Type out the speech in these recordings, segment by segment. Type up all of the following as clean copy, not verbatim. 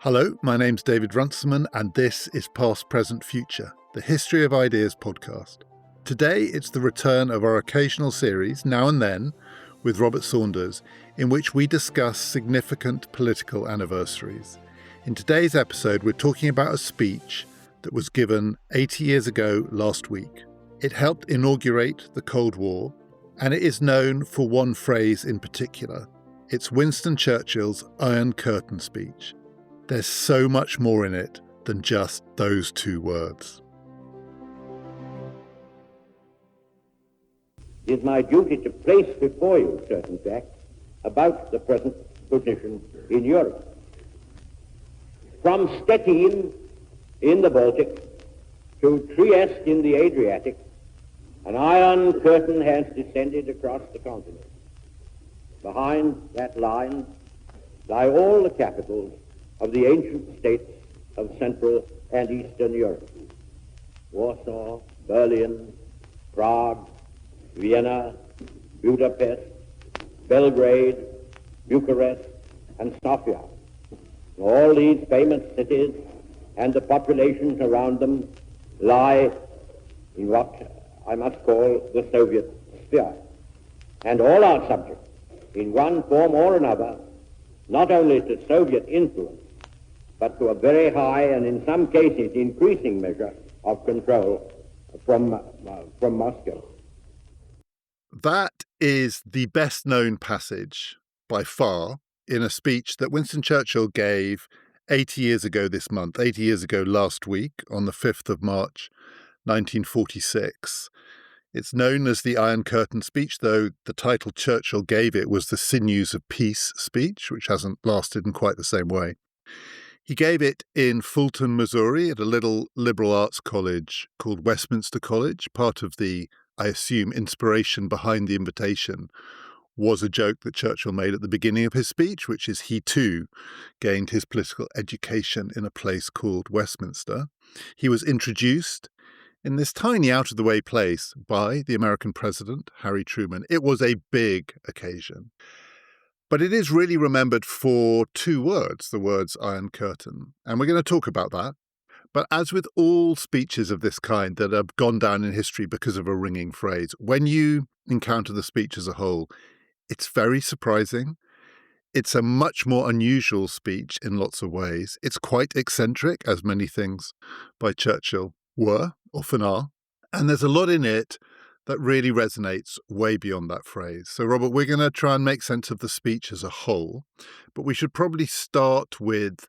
Hello, my name's David Runciman, and this is Past, Present, Future, the History of Ideas podcast. Today, it's the return of our occasional series, Now and Then, with Robert Saunders, in which we discuss significant political anniversaries. In today's episode, we're talking about a speech that was given 80 years ago last week. It helped inaugurate the Cold War, and it is known for one phrase in particular. It's Winston Churchill's Iron Curtain speech. There's so much more in it than just those two words. It is my duty to place before you certain facts about the present position in Europe. From Stettin in the Baltic to Trieste in the Adriatic, an iron curtain has descended across the continent. Behind that line lie all the capitals of the ancient states of Central and Eastern Europe: Warsaw, Berlin, Prague, Vienna, Budapest, Belgrade, Bucharest, and Sofia. All these famous cities and the populations around them lie in what I must call the Soviet sphere, and all are subject, in one form or another, not only to Soviet influence, but to a very high and in some cases increasing measure of control from Moscow. That is the best known passage by far in a speech that Winston Churchill gave 80 years ago this month, 80 years ago last week, on the 5th of March, 1946. It's known as the Iron Curtain speech, though the title Churchill gave it was the Sinews of Peace speech, which hasn't lasted in quite the same way. He gave it in Fulton, Missouri, at a little liberal arts college called Westminster College. Part of the, I assume, inspiration behind the invitation was a joke that Churchill made at the beginning of his speech, which is he too gained his political education in a place called Westminster. He was introduced in this tiny out-of-the-way place by the American president, Harry Truman. It was a big occasion. But it is really remembered for two words, the words Iron Curtain. And we're going to talk about that. But as with all speeches of this kind that have gone down in history because of a ringing phrase, when you encounter the speech as a whole, it's very surprising. It's a much more unusual speech in lots of ways. It's quite eccentric, as many things by Churchill were, often are. And there's a lot in it that really resonates way beyond that phrase. So, Robert, we're going to try and make sense of the speech as a whole, but we should probably start with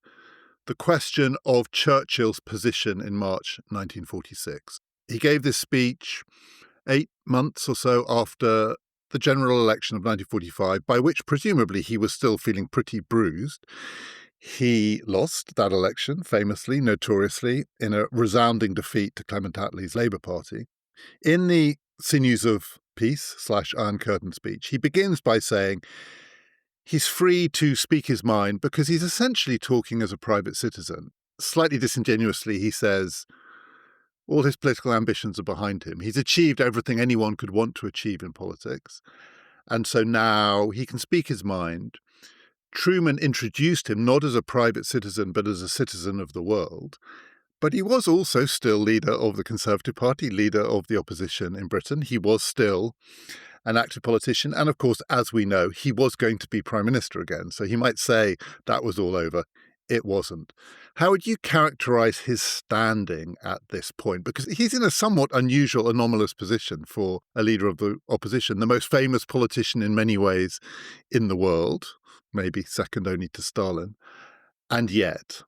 the question of Churchill's position in March 1946. He gave this speech 8 months or so after the general election of 1945, by which presumably he was still feeling pretty bruised. He lost that election, famously, notoriously, in a resounding defeat to Clement Attlee's Labour Party. In the Sinews of Peace / Iron Curtain speech, he begins by saying he's free to speak his mind because he's essentially talking as a private citizen. Slightly disingenuously, he says all his political ambitions are behind him. He's achieved everything anyone could want to achieve in politics. And so now he can speak his mind. Truman introduced him not as a private citizen, but as a citizen of the world. But he was also still leader of the Conservative Party, leader of the opposition in Britain. He was still an active politician. And of course, as we know, he was going to be Prime Minister again. So he might say that was all over. It wasn't. How would you characterize his standing at this point? Because he's in a somewhat unusual, anomalous position for a leader of the opposition, the most famous politician in many ways in the world, maybe second only to Stalin. And yet,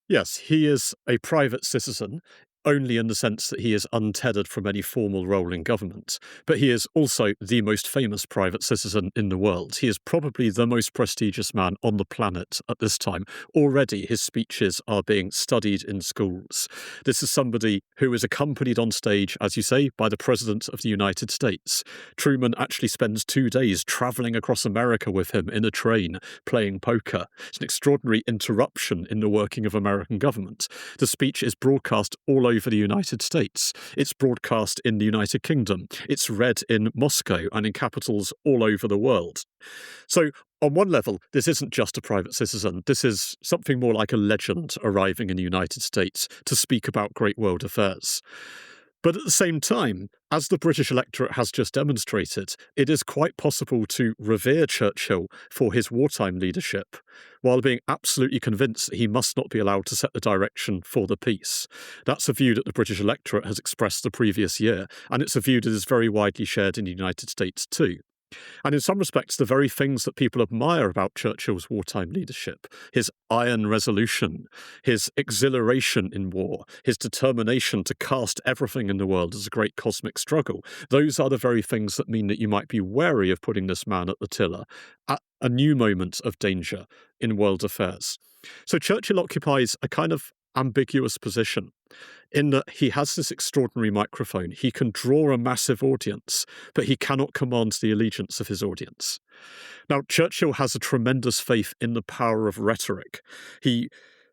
yes, he is a private citizen, only in the sense that he is untethered from any formal role in government. But he is also the most famous private citizen in the world. He is probably the most prestigious man on the planet at this time. Already his speeches are being studied in schools. This is somebody who is accompanied on stage, as you say, by the President of the United States. Truman actually spends 2 days travelling across America with him in a train, playing poker. It's an extraordinary interruption in the working of American government. The speech is broadcast all over over the United States. It's broadcast in the United Kingdom. It's read in Moscow and in capitals all over the world. So, on one level, this isn't just a private citizen. This is something more like a legend arriving in the United States to speak about great world affairs. But at the same time, as the British electorate has just demonstrated, it is quite possible to revere Churchill for his wartime leadership, while being absolutely convinced that he must not be allowed to set the direction for the peace. That's a view that the British electorate has expressed the previous year, and it's a view that is very widely shared in the United States too. And in some respects, the very things that people admire about Churchill's wartime leadership, his iron resolution, his exhilaration in war, his determination to cast everything in the world as a great cosmic struggle, those are the very things that mean that you might be wary of putting this man at the tiller at a new moment of danger in world affairs. So Churchill occupies a kind of ambiguous position in that he has this extraordinary microphone. He can draw a massive audience, but he cannot command the allegiance of his audience. Now, Churchill has a tremendous faith in the power of rhetoric. He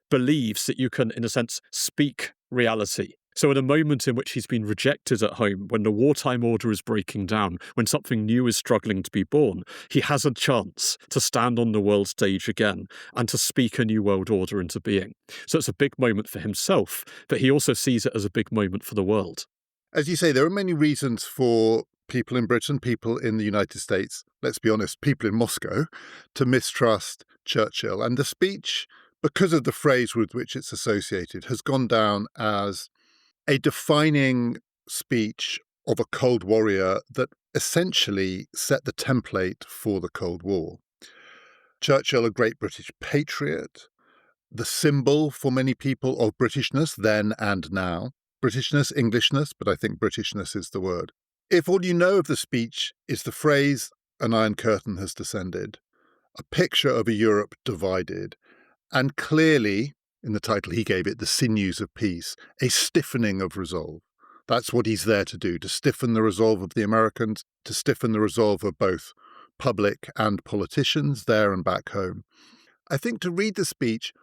believes that you can, in a sense, speak reality. So at a moment in which he's been rejected at home, when the wartime order is breaking down, when something new is struggling to be born, he has a chance to stand on the world stage again and to speak a new world order into being. So it's a big moment for himself, but he also sees it as a big moment for the world. As you say, there are many reasons for people in Britain, people in the United States, let's be honest, people in Moscow, to mistrust Churchill. And the speech, because of the phrase with which it's associated, has gone down as a defining speech of a Cold Warrior that essentially set the template for the Cold War. Churchill, a great British patriot, the symbol for many people of Britishness then and now. Britishness, Englishness, but I think Britishness is the word. If all you know of the speech is the phrase, "An Iron Curtain has descended," a picture of a Europe divided, and clearly, in the title he gave it, The Sinews of Peace, a stiffening of resolve. That's what he's there to do, to stiffen the resolve of the Americans, to stiffen the resolve of both public and politicians there and back home. I think to read the speech,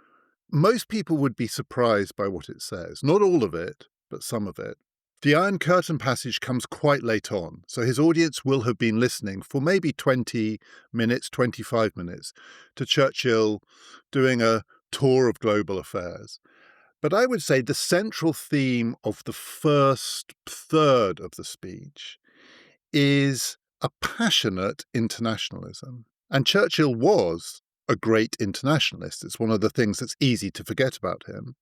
most people would be surprised by what it says. Not all of it, but some of it. The Iron Curtain passage comes quite late on, so his audience will have been listening for maybe 20 minutes, 25 minutes, to Churchill doing a tour of global affairs. But I would say the central theme of the first third of the speech is a passionate internationalism. And Churchill was a great internationalist. It's one of the things that's easy to forget about him.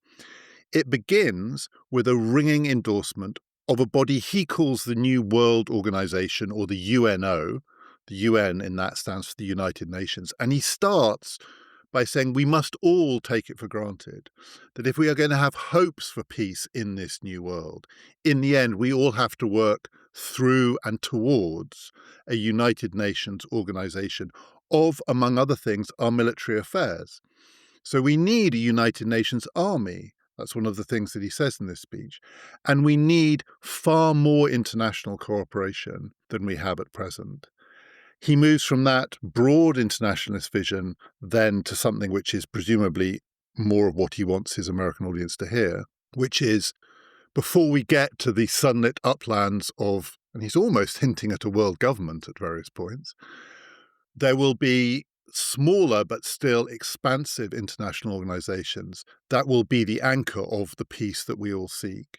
It begins with a ringing endorsement of a body he calls the New World Organization, or the UNO. The UN in that stands for the United Nations. And he starts by saying we must all take it for granted that if we are going to have hopes for peace in this new world, in the end, we all have to work through and towards a United Nations organization of, among other things, our military affairs. So we need a United Nations army. That's one of the things that he says in this speech. And we need far more international cooperation than we have at present. He moves from that broad internationalist vision then to something which is presumably more of what he wants his American audience to hear, which is, before we get to the sunlit uplands of, and he's almost hinting at a world government at various points, there will be smaller but still expansive international organizations that will be the anchor of the peace that we all seek.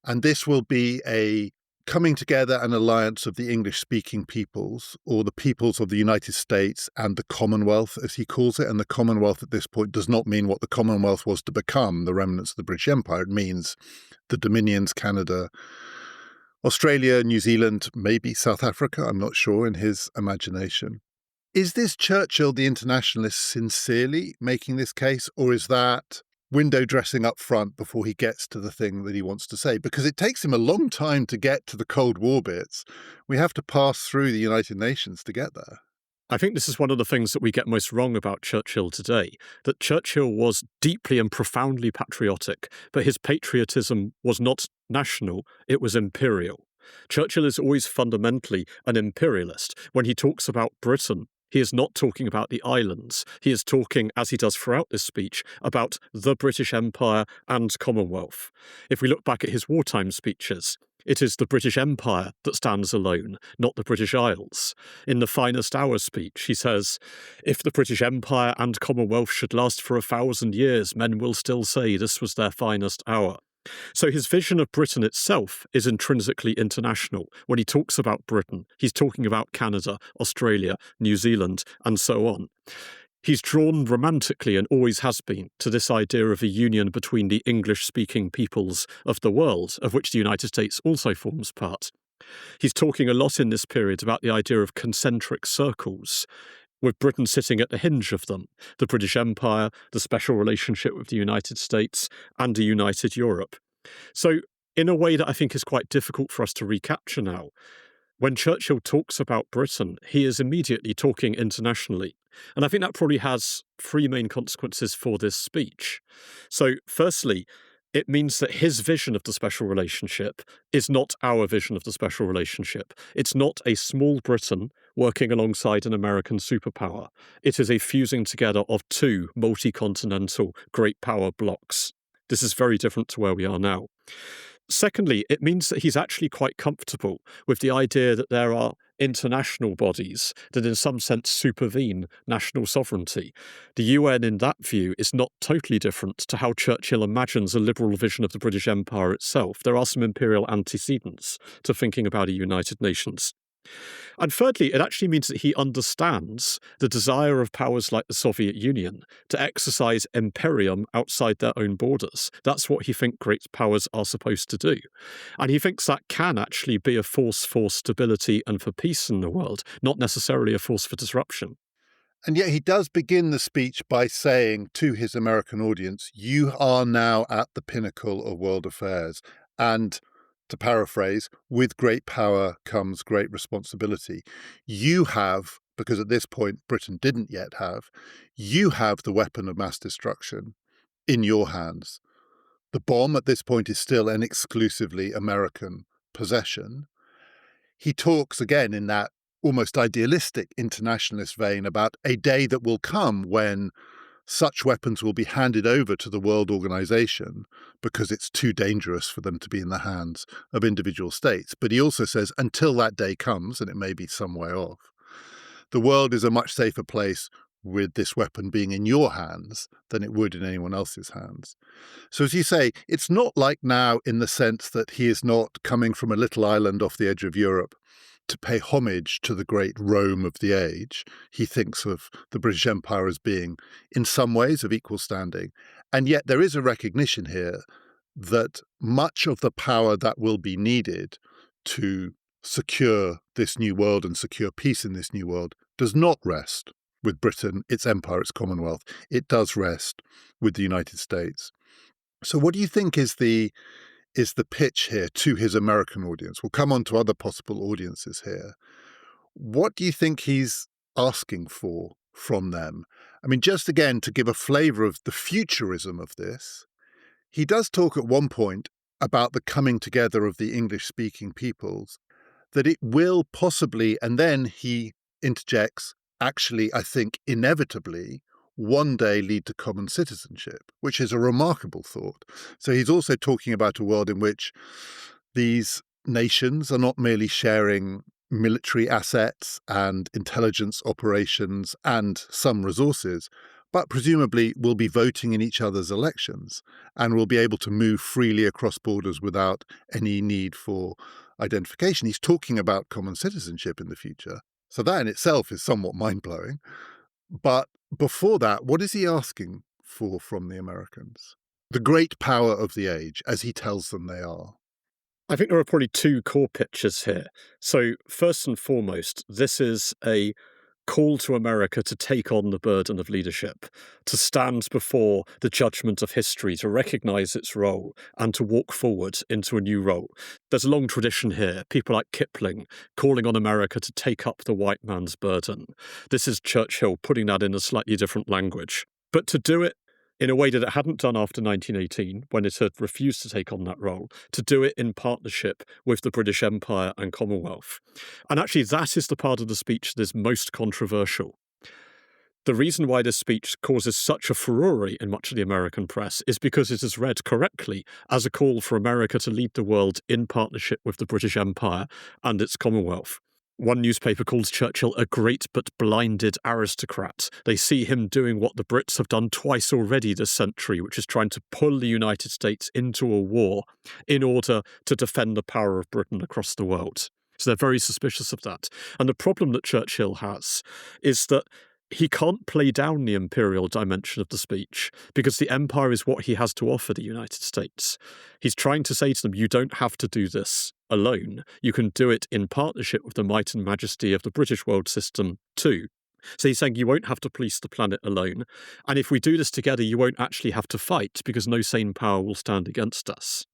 And this will be a coming together, an alliance of the English-speaking peoples, or the peoples of the United States and the Commonwealth, as he calls it. And the Commonwealth at this point does not mean what the Commonwealth was to become, the remnants of the British Empire. It means the Dominions, Canada, Australia, New Zealand, maybe South Africa, I'm not sure, in his imagination. Is this Churchill, the internationalist, sincerely making this case, or is that window dressing up front before he gets to the thing that he wants to say? Because it takes him a long time to get to the Cold War bits. We have to pass through the United Nations to get there. I think this is one of the things that we get most wrong about Churchill today, that Churchill was deeply and profoundly patriotic, but his patriotism was not national, it was imperial. Churchill is always fundamentally an imperialist. When he talks about Britain, He is not talking about the islands. He is talking, as he does throughout this speech, about the British Empire and Commonwealth. If we look back at his wartime speeches, it is the British Empire that stands alone, not the British Isles. In the Finest Hour speech, he says, "If the British Empire and Commonwealth should last for 1,000 years, men will still say this was their finest hour." So his vision of Britain itself is intrinsically international. When he talks about Britain, he's talking about Canada, Australia, New Zealand, and so on. He's drawn romantically, and always has been, to this idea of a union between the English-speaking peoples of the world, of which the United States also forms part. He's talking a lot in this period about the idea of concentric circles, with Britain sitting at the hinge of them, the British Empire, the special relationship with the United States, and a united Europe. So, in a way that I think is quite difficult for us to recapture now, when Churchill talks about Britain, he is immediately talking internationally. And I think that probably has three main consequences for this speech. So, firstly, it means that his vision of the special relationship is not our vision of the special relationship. It's not a small Britain working alongside an American superpower. It is a fusing together of two multi-continental great power blocks. This is very different to where we are now. Secondly, it means that he's actually quite comfortable with the idea that there are international bodies that in some sense supervene national sovereignty. The UN in that view is not totally different to how Churchill imagines a liberal vision of the British Empire itself. There are some imperial antecedents to thinking about a United Nations. And thirdly, it actually means that he understands the desire of powers like the Soviet Union to exercise imperium outside their own borders. That's what he thinks great powers are supposed to do. And he thinks that can actually be a force for stability and for peace in the world, not necessarily a force for disruption. And yet he does begin the speech by saying to his American audience, "You are now at the pinnacle of world affairs." And to paraphrase, with great power comes great responsibility. You have, because at this point Britain didn't yet have, you have the weapon of mass destruction in your hands. The bomb at this point is still an exclusively American possession. He talks again in that almost idealistic internationalist vein about a day that will come when such weapons will be handed over to the world organization because it's too dangerous for them to be in the hands of individual states. But he also says, until that day comes, and it may be some way off, the world is a much safer place with this weapon being in your hands than it would in anyone else's hands. So as you say, it's not like now in the sense that he is not coming from a little island off the edge of Europe to pay homage to the great Rome of the age. He thinks of the British Empire as being, in some ways, of equal standing. And yet there is a recognition here that much of the power that will be needed to secure this new world and secure peace in this new world does not rest with Britain, its empire, its Commonwealth. It does rest with the United States. So what do you think is the pitch here to his American audience? We'll come on to other possible audiences here. What do you think he's asking for from them? I mean, just again, to give a flavour of the futurism of this, he does talk at one point about the coming together of the English-speaking peoples, that it will possibly, and then he interjects, actually, I think, inevitably, one day lead to common citizenship, which is a remarkable thought. So he's also talking about a world in which these nations are not merely sharing military assets and intelligence operations and some resources, but presumably will be voting in each other's elections and will be able to move freely across borders without any need for identification. He's talking about common citizenship in the future. So that in itself is somewhat mind-blowing. But before that, what is he asking for from the Americans? The great power of the age, as he tells them they are. I think there are probably two core pictures here. So first and foremost, this is a call to America to take on the burden of leadership, to stand before the judgment of history, to recognise its role, and to walk forward into a new role. There's a long tradition here, people like Kipling calling on America to take up the white man's burden. This is Churchill putting that in a slightly different language. But to do it in a way that it hadn't done after 1918, when it had refused to take on that role, to do it in partnership with the British Empire and Commonwealth. And actually, that is the part of the speech that is most controversial. The reason why this speech causes such a furore in much of the American press is because it is read correctly as a call for America to lead the world in partnership with the British Empire and its Commonwealth. One newspaper calls Churchill a great but blinded aristocrat. They see him doing what the Brits have done twice already this century, which is trying to pull the United States into a war in order to defend the power of Britain across the world. So they're very suspicious of that. And the problem that Churchill has is that he can't play down the imperial dimension of the speech because the empire is what he has to offer the United States. He's trying to say to them, you don't have to do this alone. You can do it in partnership with the might and majesty of the British world system too. So he's saying you won't have to police the planet alone. And if we do this together, you won't actually have to fight because no sane power will stand against us.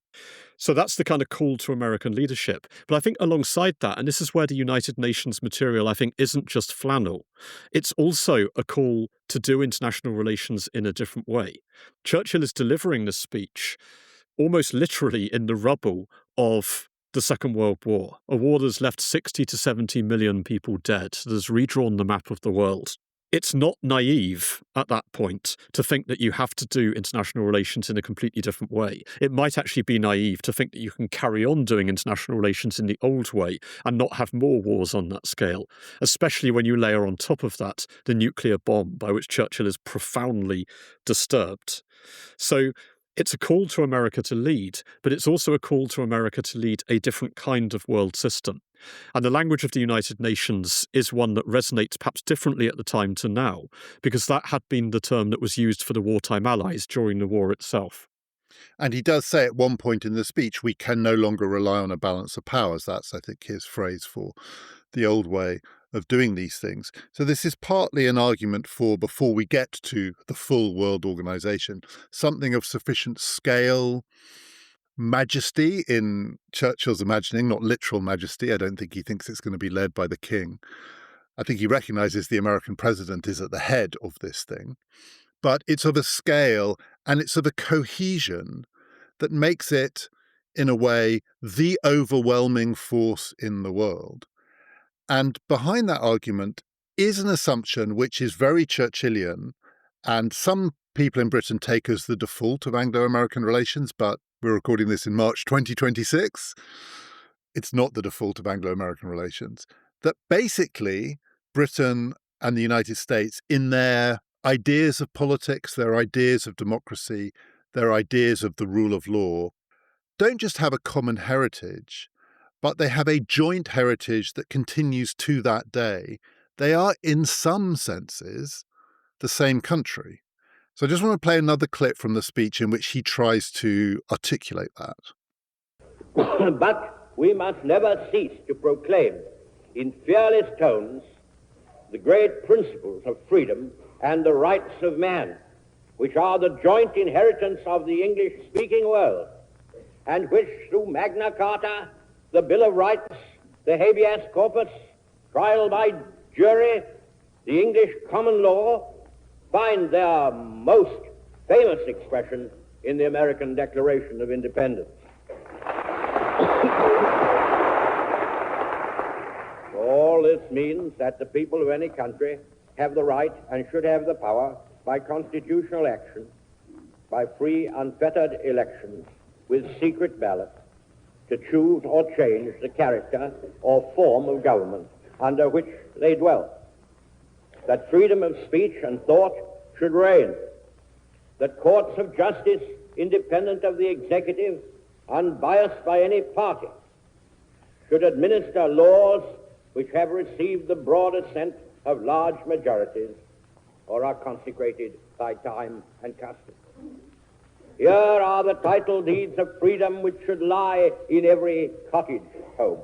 So that's the kind of call to American leadership. But I think alongside that, and this is where the United Nations material, I think, isn't just flannel, it's also a call to do international relations in a different way. Churchill is delivering this speech almost literally in the rubble of the Second World War, a war that's left 60 to 70 million people dead, that has redrawn the map of the world. It's not naive at that point to think that you have to do international relations in a completely different way. It might actually be naive to think that you can carry on doing international relations in the old way and not have more wars on that scale, especially when you layer on top of that the nuclear bomb by which Churchill is profoundly disturbed. So it's a call to America to lead, but it's also a call to America to lead a different kind of world system. And the language of the United Nations is one that resonates perhaps differently at the time to now, because that had been the term that was used for the wartime allies during the war itself. And he does say at one point in the speech, we can no longer rely on a balance of powers. That's, I think, his phrase for the old way of doing these things. So this is partly an argument for, before we get to the full world organization, something of sufficient scale, majesty in Churchill's imagining, not literal majesty. I don't think he thinks it's going to be led by the king. I think he recognizes the American president is at the head of this thing. But it's of a scale and it's of a cohesion that makes it, in a way, the overwhelming force in the world. And behind that argument is an assumption which is very Churchillian, and some people in Britain take as the default of Anglo-American relations, but we're recording this in March 2026. It's not the default of Anglo-American relations. That basically Britain and the United States, in their ideas of politics, their ideas of democracy, their ideas of the rule of law, don't just have a common heritage, but they have a joint heritage that continues to that day. They are, in some senses, the same country. So I just want to play another clip from the speech in which he tries to articulate that. But we must never cease to proclaim in fearless tones the great principles of freedom and the rights of man, which are the joint inheritance of the English-speaking world, and which through Magna Carta, the Bill of Rights, the habeas corpus, trial by jury, the English common law, find their most famous expression in the American Declaration of Independence. All this means that the people of any country have the right and should have the power, by constitutional action, by free, unfettered elections, with secret ballot, to choose or change the character or form of government under which they dwell. That freedom of speech and thought should reign. That courts of justice, independent of the executive, unbiased by any party, should administer laws which have received the broad assent of large majorities or are consecrated by time and custom. Here are the title deeds of freedom which should lie in every cottage home.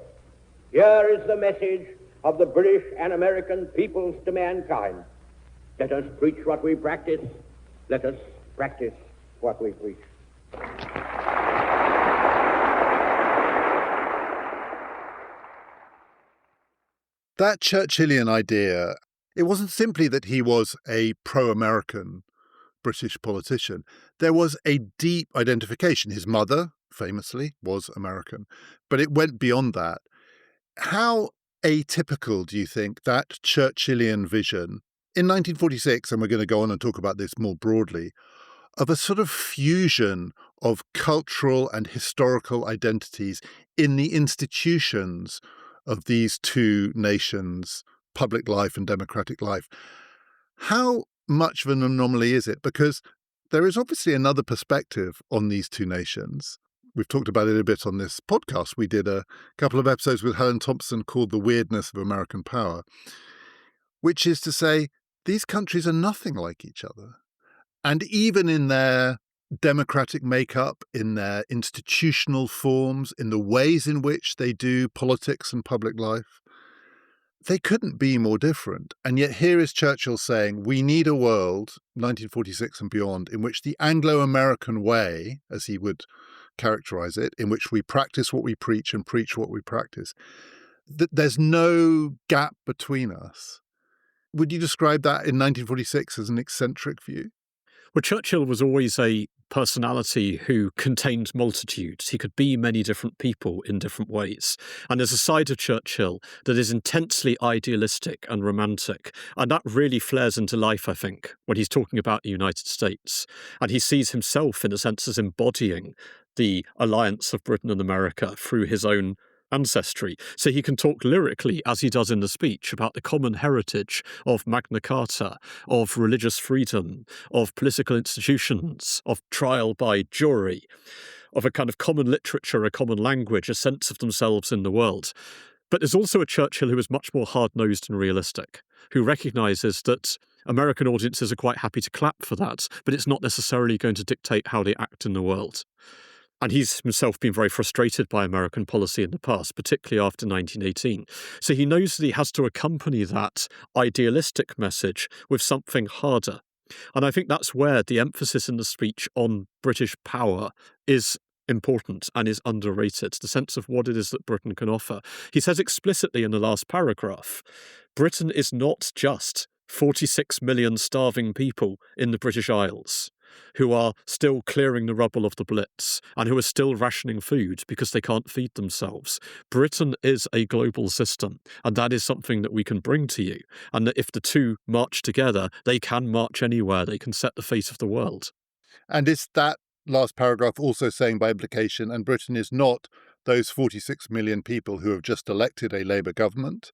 Here is the message of the British and American peoples to mankind. Let us preach what we practice. Let us practice what we preach. That Churchillian idea, it wasn't simply that he was a pro-American British politician. There was a deep identification. His mother, famously, was American, but it went beyond that. How atypical do you think that Churchillian vision in 1946, and we're going to go on and talk about this more broadly, of a sort of fusion of cultural and historical identities in the institutions of these two nations, public life and democratic life. How much of an anomaly is it? Because there is obviously another perspective on these two nations. We've talked about it a bit on this podcast. We did a couple of episodes with Helen Thompson called The Weirdness of American Power, which is to say these countries are nothing like each other. And even in their democratic makeup, in their institutional forms, in the ways in which they do politics and public life, they couldn't be more different. And yet here is Churchill saying, we need a world, 1946 and beyond, in which the Anglo-American way, as he would characterize it, in which we practice what we preach and preach what we practice, that there's no gap between us. Would you describe that in 1946 as an eccentric view? Well, Churchill was always a personality who contained multitudes. He could be many different people in different ways. And there's a side of Churchill that is intensely idealistic and romantic. And that really flares into life, I think, when he's talking about the United States. And he sees himself, in a sense, as embodying the alliance of Britain and America through his own ancestry. So he can talk lyrically, as he does in the speech, about the common heritage of Magna Carta, of religious freedom, of political institutions, of trial by jury, of a kind of common literature, a common language, a sense of themselves in the world. But there's also a Churchill who is much more hard-nosed and realistic, who recognises that American audiences are quite happy to clap for that, but it's not necessarily going to dictate how they act in the world. And he's himself been very frustrated by American policy in the past, particularly after 1918. So he knows that he has to accompany that idealistic message with something harder. And I think that's where the emphasis in the speech on British power is important and is underrated, the sense of what it is that Britain can offer. He says explicitly in the last paragraph, Britain is not just 46 million starving people in the British Isles who are still clearing the rubble of the Blitz and who are still rationing food because they can't feed themselves. Britain is a global system, and that is something that we can bring to you. And that if the two march together, they can march anywhere. They can set the fate of the world. And is that last paragraph also saying by implication, and Britain is not those 46 million people who have just elected a Labour government,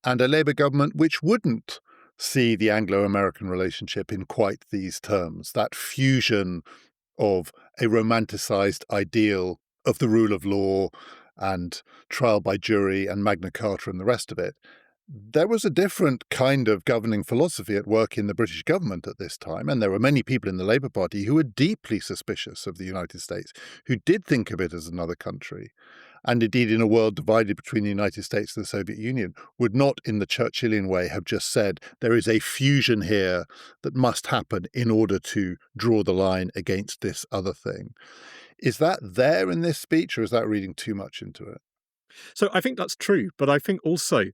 and a Labour government which wouldn't see the Anglo-American relationship in quite these terms, that fusion of a romanticized ideal of the rule of law and trial by jury and Magna Carta and the rest of it. There was a different kind of governing philosophy at work in the British government at this time, and there were many people in the Labour Party who were deeply suspicious of the United States, who did think of it as another country. And indeed, in a world divided between the United States and the Soviet Union, would not, in the Churchillian way, have just said there is a fusion here that must happen in order to draw the line against this other thing. Is that there in this speech, or is that reading too much into it? So I think that's true, but I think also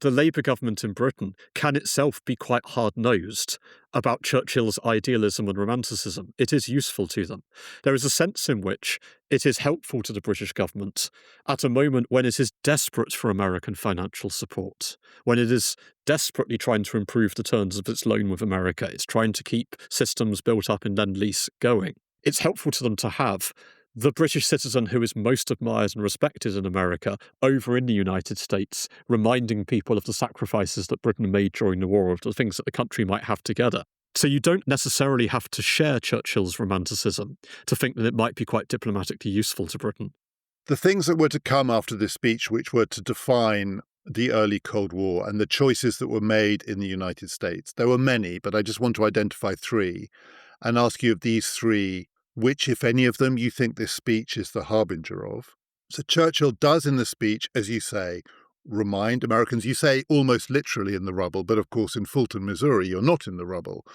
the Labour government in Britain can itself be quite hard-nosed about Churchill's idealism and romanticism. It is useful to them. There is a sense in which it is helpful to the British government at a moment when it is desperate for American financial support, when it is desperately trying to improve the terms of its loan with America. It's trying to keep systems built up in Lend-Lease going. It's helpful to them to have the British citizen who is most admired and respected in America over in the United States, reminding people of the sacrifices that Britain made during the war, of the things that the country might have together. So you don't necessarily have to share Churchill's romanticism to think that it might be quite diplomatically useful to Britain. The things that were to come after this speech, which were to define the early Cold War and the choices that were made in the United States, there were many, but I just want to identify three and ask you of these three, which, if any of them, you think this speech is the harbinger of. So Churchill does in the speech, as you say, remind Americans, you say almost literally in the rubble, but of course in Fulton, Missouri, you're not in the rubble.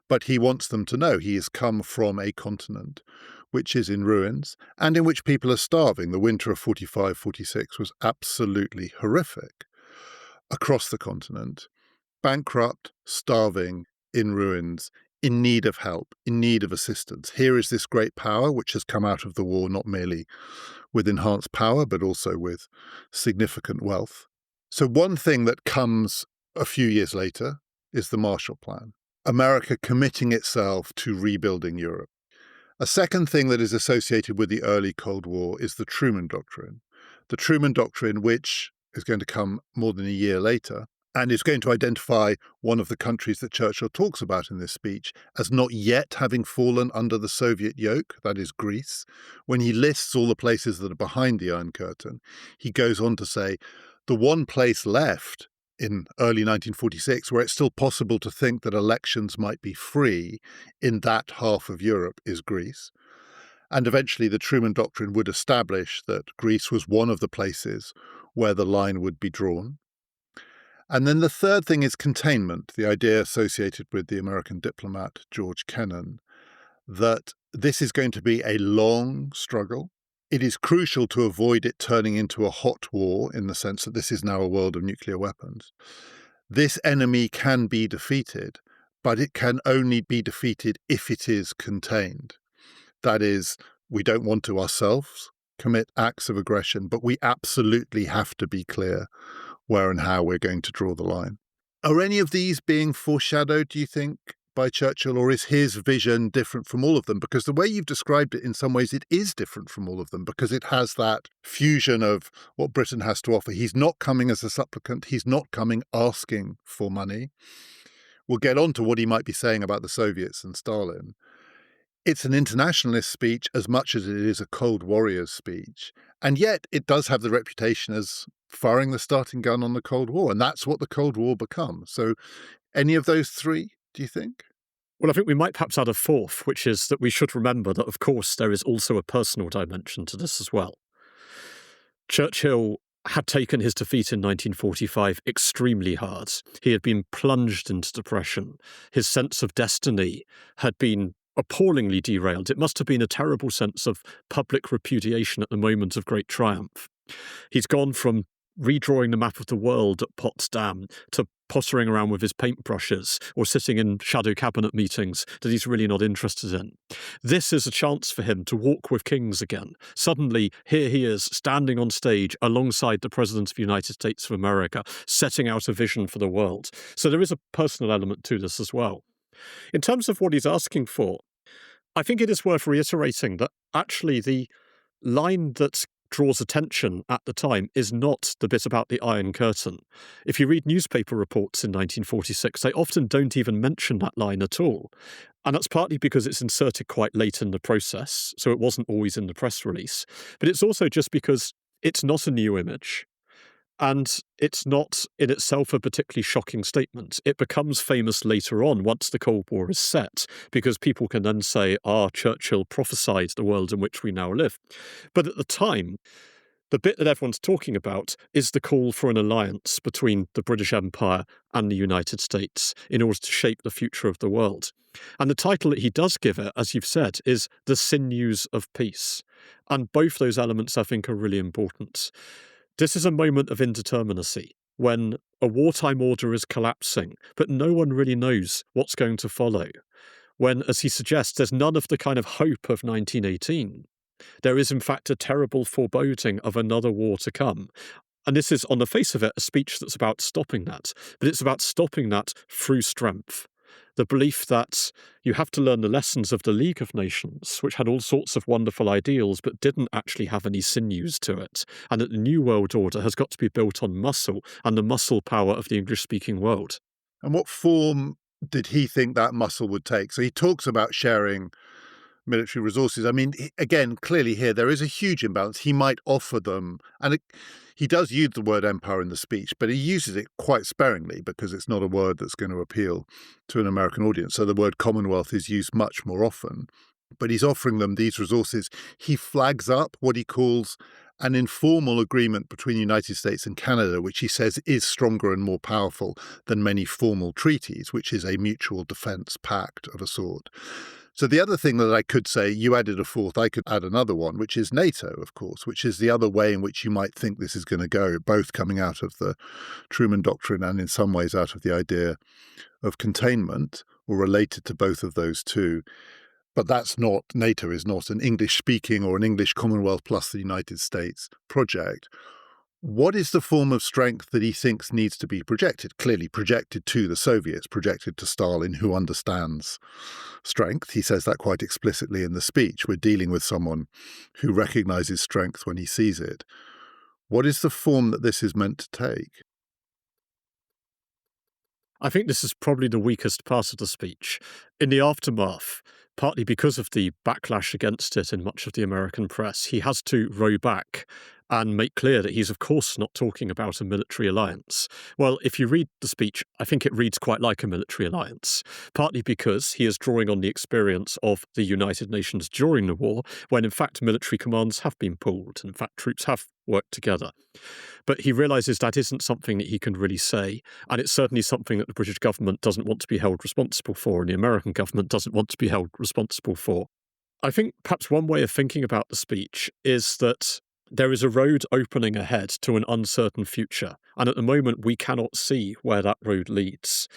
But he wants them to know he has come from a continent which is in ruins and in which people are starving. The winter of 45-46 was absolutely horrific across the continent. Bankrupt, starving, in ruins, in need of help, in need of assistance. Here is this great power which has come out of the war not merely with enhanced power, but also with significant wealth. So one thing that comes a few years later is the Marshall Plan, America committing itself to rebuilding Europe. A second thing that is associated with the early Cold War is the Truman Doctrine. The Truman Doctrine, which is going to come more than a year later, and is going to identify one of the countries that Churchill talks about in this speech as not yet having fallen under the Soviet yoke, that is Greece. When he lists all the places that are behind the Iron Curtain, he goes on to say, the one place left in early 1946 where it's still possible to think that elections might be free in that half of Europe is Greece. And eventually the Truman Doctrine would establish that Greece was one of the places where the line would be drawn. And then the third thing is containment, the idea associated with the American diplomat George Kennan, that this is going to be a long struggle. It is crucial to avoid it turning into a hot war in the sense that this is now a world of nuclear weapons. This enemy can be defeated, but it can only be defeated if it is contained. That is, we don't want to ourselves commit acts of aggression, but we absolutely have to be clear where and how we're going to draw the line. Are any of these being foreshadowed, do you think, by Churchill, or is his vision different from all of them? Because the way you've described it, in some ways, it is different from all of them, because it has that fusion of what Britain has to offer. He's not coming as a supplicant. He's not coming asking for money. We'll get on to what he might be saying about the Soviets and Stalin. It's an internationalist speech as much as it is a Cold Warriors speech. And yet it does have the reputation as firing the starting gun on the Cold War. And that's what the Cold War becomes. So any of those three, do you think? Well, I think we might perhaps add a fourth, which is that we should remember that, of course, there is also a personal dimension to this as well. Churchill had taken his defeat in 1945 extremely hard. He had been plunged into depression. His sense of destiny had been appallingly derailed. It must have been a terrible sense of public repudiation at the moment of great triumph. He's gone from redrawing the map of the world at Potsdam to pottering around with his paintbrushes or sitting in shadow cabinet meetings that he's really not interested in. This is a chance for him to walk with kings again. Suddenly, here he is standing on stage alongside the President of the United States of America, setting out a vision for the world. So there is a personal element to this as well. In terms of what he's asking for, I think it is worth reiterating that actually the line that draws attention at the time is not the bit about the Iron Curtain. If you read newspaper reports in 1946, they often don't even mention that line at all. And that's partly because it's inserted quite late in the process, so it wasn't always in the press release. But it's also just because it's not a new image. And it's not in itself a particularly shocking statement. It becomes famous later on once the Cold War is set, because people can then say, Churchill prophesied the world in which we now live. But at the time, the bit that everyone's talking about is the call for an alliance between the British Empire and the United States in order to shape the future of the world. And the title that he does give it, as you've said, is The Sinews of Peace. And both those elements, I think, are really important. This is a moment of indeterminacy, when a wartime order is collapsing, but no one really knows what's going to follow. When, as he suggests, there's none of the kind of hope of 1918. There is, in fact, a terrible foreboding of another war to come. And this is, on the face of it, a speech that's about stopping that. But it's about stopping that through strength. The belief that you have to learn the lessons of the League of Nations, which had all sorts of wonderful ideals but didn't actually have any sinews to it, and that the New World Order has got to be built on muscle and the muscle power of the English-speaking world. And what form did he think that muscle would take? So he talks about sharing military resources. I mean, again, clearly here, there is a huge imbalance. He might offer them, and he does use the word empire in the speech, but he uses it quite sparingly because it's not a word that's going to appeal to an American audience. So the word Commonwealth is used much more often, but he's offering them these resources. He flags up what he calls an informal agreement between the United States and Canada, which he says is stronger and more powerful than many formal treaties, which is a mutual defense pact of a sort. So the other thing that I could say, you added a fourth, I could add another one, which is NATO, of course, which is the other way in which you might think this is going to go, both coming out of the Truman Doctrine and in some ways out of the idea of containment, or related to both of those two. But NATO is not an English-speaking or an English Commonwealth plus the United States project. What is the form of strength that he thinks needs to be projected? Clearly projected to the Soviets, projected to Stalin, who understands strength. He says that quite explicitly in the speech. We're dealing with someone who recognizes strength when he sees it. What is the form that this is meant to take? I think this is probably the weakest part of the speech. In the aftermath, partly because of the backlash against it in much of the American press, he has to row back and make clear that he's, of course, not talking about a military alliance. Well, if you read the speech, I think it reads quite like a military alliance, partly because he is drawing on the experience of the United Nations during the war, when in fact military commands have been pulled, and in fact troops have worked together. But he realizes that isn't something that he can really say, and it's certainly something that the British government doesn't want to be held responsible for, and the American government doesn't want to be held responsible for. I think perhaps one way of thinking about the speech is that there is a road opening ahead to an uncertain future, and at the moment we cannot see where that road leads.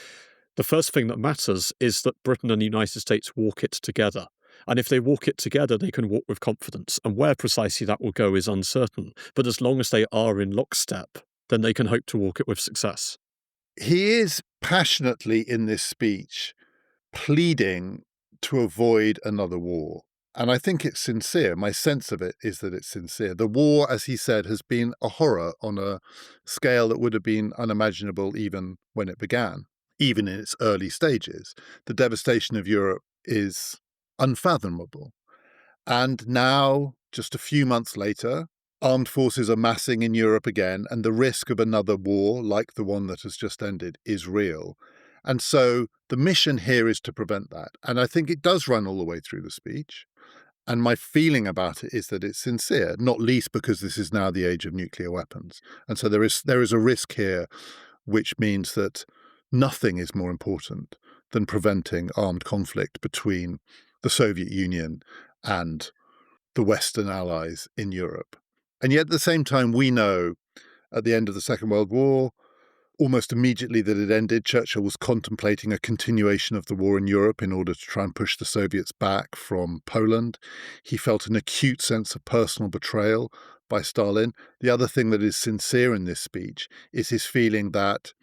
The first thing that matters is that Britain and the United States walk it together. And if they walk it together, they can walk with confidence. And where precisely that will go is uncertain. But as long as they are in lockstep, then they can hope to walk it with success. He is passionately in this speech pleading to avoid another war. And I think it's sincere. My sense of it is that it's sincere. The war, as he said, has been a horror on a scale that would have been unimaginable even when it began, even in its early stages. The devastation of Europe is unfathomable. And now, just a few months later, armed forces are massing in Europe again, and the risk of another war, like the one that has just ended, is real. And so the mission here is to prevent that. And I think it does run all the way through the speech. And my feeling about it is that it's sincere, not least because this is now the age of nuclear weapons. And so there is a risk here, which means that nothing is more important than preventing armed conflict between the Soviet Union and the Western allies in Europe. And yet at the same time, we know at the end of the Second World War, almost immediately that it ended, Churchill was contemplating a continuation of the war in Europe in order to try and push the Soviets back from Poland. He felt an acute sense of personal betrayal by Stalin. The other thing that is sincere in this speech is his feeling that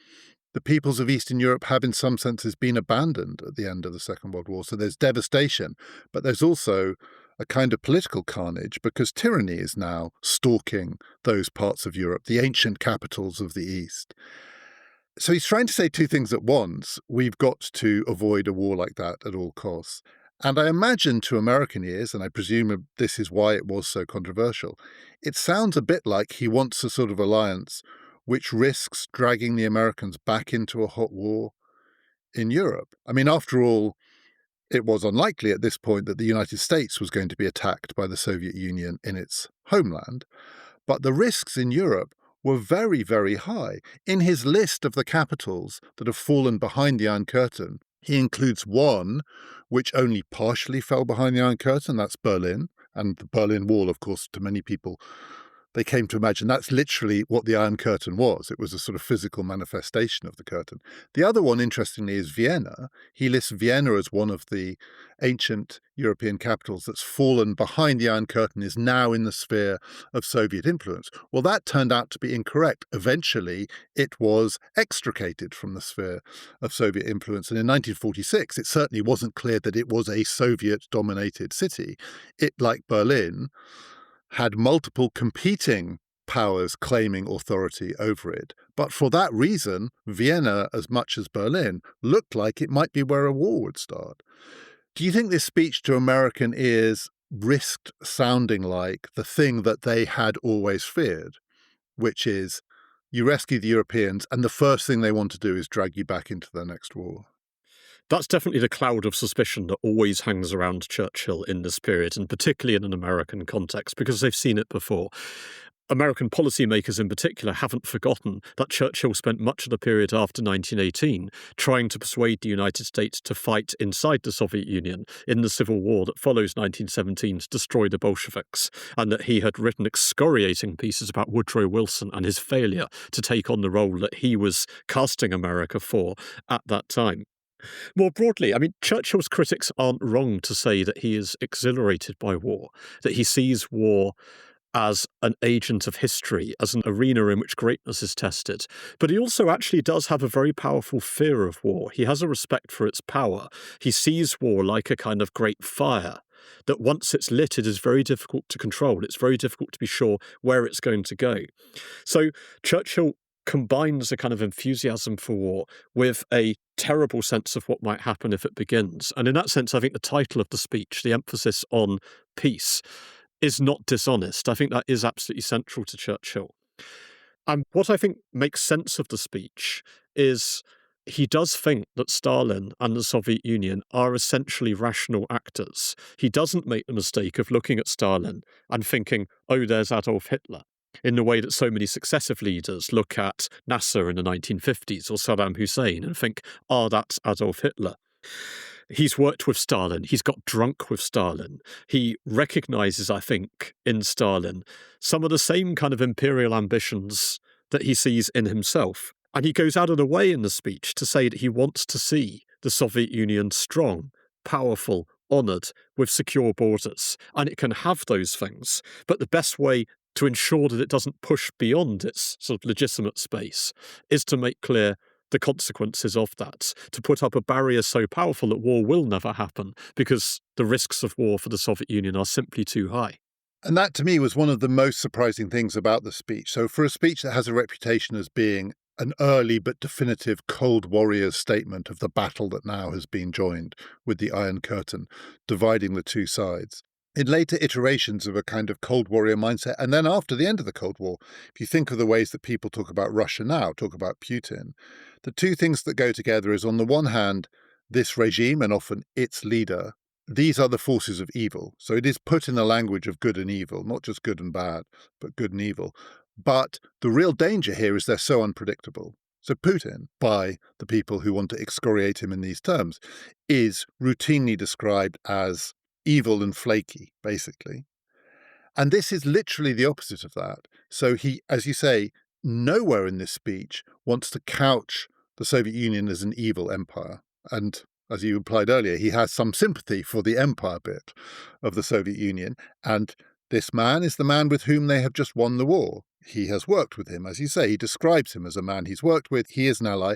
the peoples of Eastern Europe have in some senses been abandoned at the end of the Second World War. So there's devastation, but there's also a kind of political carnage because tyranny is now stalking those parts of Europe, the ancient capitals of the East. So he's trying to say two things at once. We've got to avoid a war like that at all costs. And I imagine to American ears, and I presume this is why it was so controversial, it sounds a bit like he wants a sort of alliance which risks dragging the Americans back into a hot war in Europe. I mean, after all, it was unlikely at this point that the United States was going to be attacked by the Soviet Union in its homeland. But the risks in Europe were very, very high. In his list of the capitals that have fallen behind the Iron Curtain, he includes one which only partially fell behind the Iron Curtain, that's Berlin. And the Berlin Wall, of course, to many people, they came to imagine that's literally what the Iron Curtain was. It was a sort of physical manifestation of the curtain. The other one, interestingly, is Vienna. He lists Vienna as one of the ancient European capitals that's fallen behind the Iron Curtain, is now in the sphere of Soviet influence. Well, that turned out to be incorrect. Eventually, it was extricated from the sphere of Soviet influence. And in 1946, it certainly wasn't clear that it was a Soviet-dominated city. It, like Berlin, had multiple competing powers claiming authority over it. But for that reason, Vienna, as much as Berlin, looked like it might be where a war would start. Do you think this speech to American ears risked sounding like the thing that they had always feared, which is you rescue the Europeans and the first thing they want to do is drag you back into their next war? That's definitely the cloud of suspicion that always hangs around Churchill in this period, and particularly in an American context, because they've seen it before. American policymakers in particular haven't forgotten that Churchill spent much of the period after 1918 trying to persuade the United States to fight inside the Soviet Union in the civil war that follows 1917 to destroy the Bolsheviks, and that he had written excoriating pieces about Woodrow Wilson and his failure to take on the role that he was casting America for at that time. More broadly, I mean, Churchill's critics aren't wrong to say that he is exhilarated by war, that he sees war as an agent of history, as an arena in which greatness is tested. But he also actually does have a very powerful fear of war. He has a respect for its power. He sees war like a kind of great fire, that once it's lit, it is very difficult to control. It's very difficult to be sure where it's going to go. So Churchill combines a kind of enthusiasm for war with a terrible sense of what might happen if it begins. And in that sense, I think the title of the speech, the emphasis on peace, is not dishonest. I think that is absolutely central to Churchill. And what I think makes sense of the speech is he does think that Stalin and the Soviet Union are essentially rational actors. He doesn't make the mistake of looking at Stalin and thinking, oh, there's Adolf Hitler, in the way that so many successive leaders look at Nasser in the 1950s or Saddam Hussein and think, that's Adolf Hitler. He's worked with Stalin. He's got drunk with Stalin. He recognizes, I think, in Stalin some of the same kind of imperial ambitions that he sees in himself. And he goes out of the way in the speech to say that he wants to see the Soviet Union strong, powerful, honoured, with secure borders. And it can have those things. But the best way to ensure that it doesn't push beyond its sort of legitimate space is to make clear the consequences of that, to put up a barrier so powerful that war will never happen because the risks of war for the Soviet Union are simply too high. And that, to me, was one of the most surprising things about the speech. So for a speech that has a reputation as being an early but definitive Cold Warriors statement of the battle that now has been joined with the Iron Curtain, dividing the two sides, in later iterations of a kind of Cold Warrior mindset, and then after the end of the Cold War, if you think of the ways that people talk about Russia now, talk about Putin, the two things that go together is, on the one hand, this regime and often its leader, these are the forces of evil. So it is put in the language of good and evil, not just good and bad, but good and evil. But the real danger here is they're so unpredictable. So Putin, by the people who want to excoriate him in these terms, is routinely described as evil and flaky, basically. And this is literally the opposite of that. So he, as you say, nowhere in this speech wants to couch the Soviet Union as an evil empire. And as you implied earlier, he has some sympathy for the empire bit of the Soviet Union. And this man is the man with whom they have just won the war. He has worked with him, as you say. He describes him as a man he's worked with. He is an ally.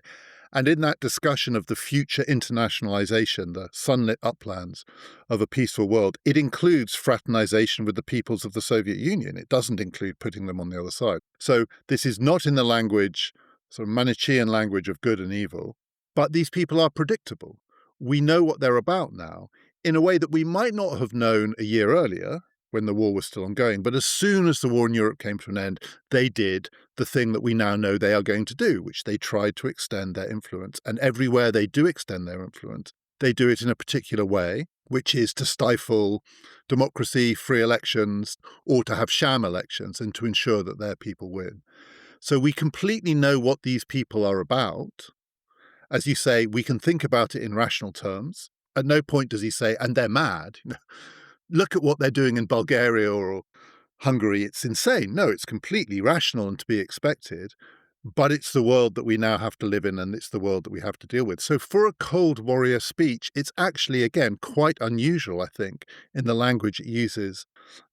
And in that discussion of the future internationalization, the sunlit uplands of a peaceful world, it includes fraternization with the peoples of the Soviet Union. It doesn't include putting them on the other side. So this is not in the language, sort of Manichaean language of good and evil, but these people are predictable. We know what they're about now in a way that we might not have known a year earlier, when the war was still ongoing. But as soon as the war in Europe came to an end, they did the thing that we now know they are going to do, which they tried to extend their influence. And everywhere they do extend their influence, they do it in a particular way, which is to stifle democracy, free elections, or to have sham elections and to ensure that their people win. So we completely know what these people are about. As you say, we can think about it in rational terms. At no point does he say, and they're mad. Look at what they're doing in Bulgaria or Hungary. It's insane. No, it's completely rational and to be expected. But it's the world that we now have to live in, and it's the world that we have to deal with. So for a Cold Warrior speech, it's actually, again, quite unusual, I think, in the language it uses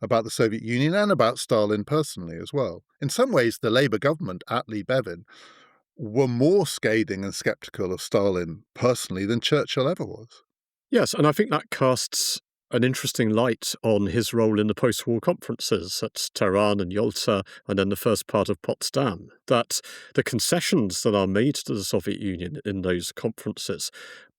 about the Soviet Union and about Stalin personally as well. In some ways, the Labour government at Lee Bevin were more scathing and sceptical of Stalin personally than Churchill ever was. Yes, and I think that casts an interesting light on his role in the post-war conferences at Tehran and Yalta and then the first part of Potsdam, that the concessions that are made to the Soviet Union in those conferences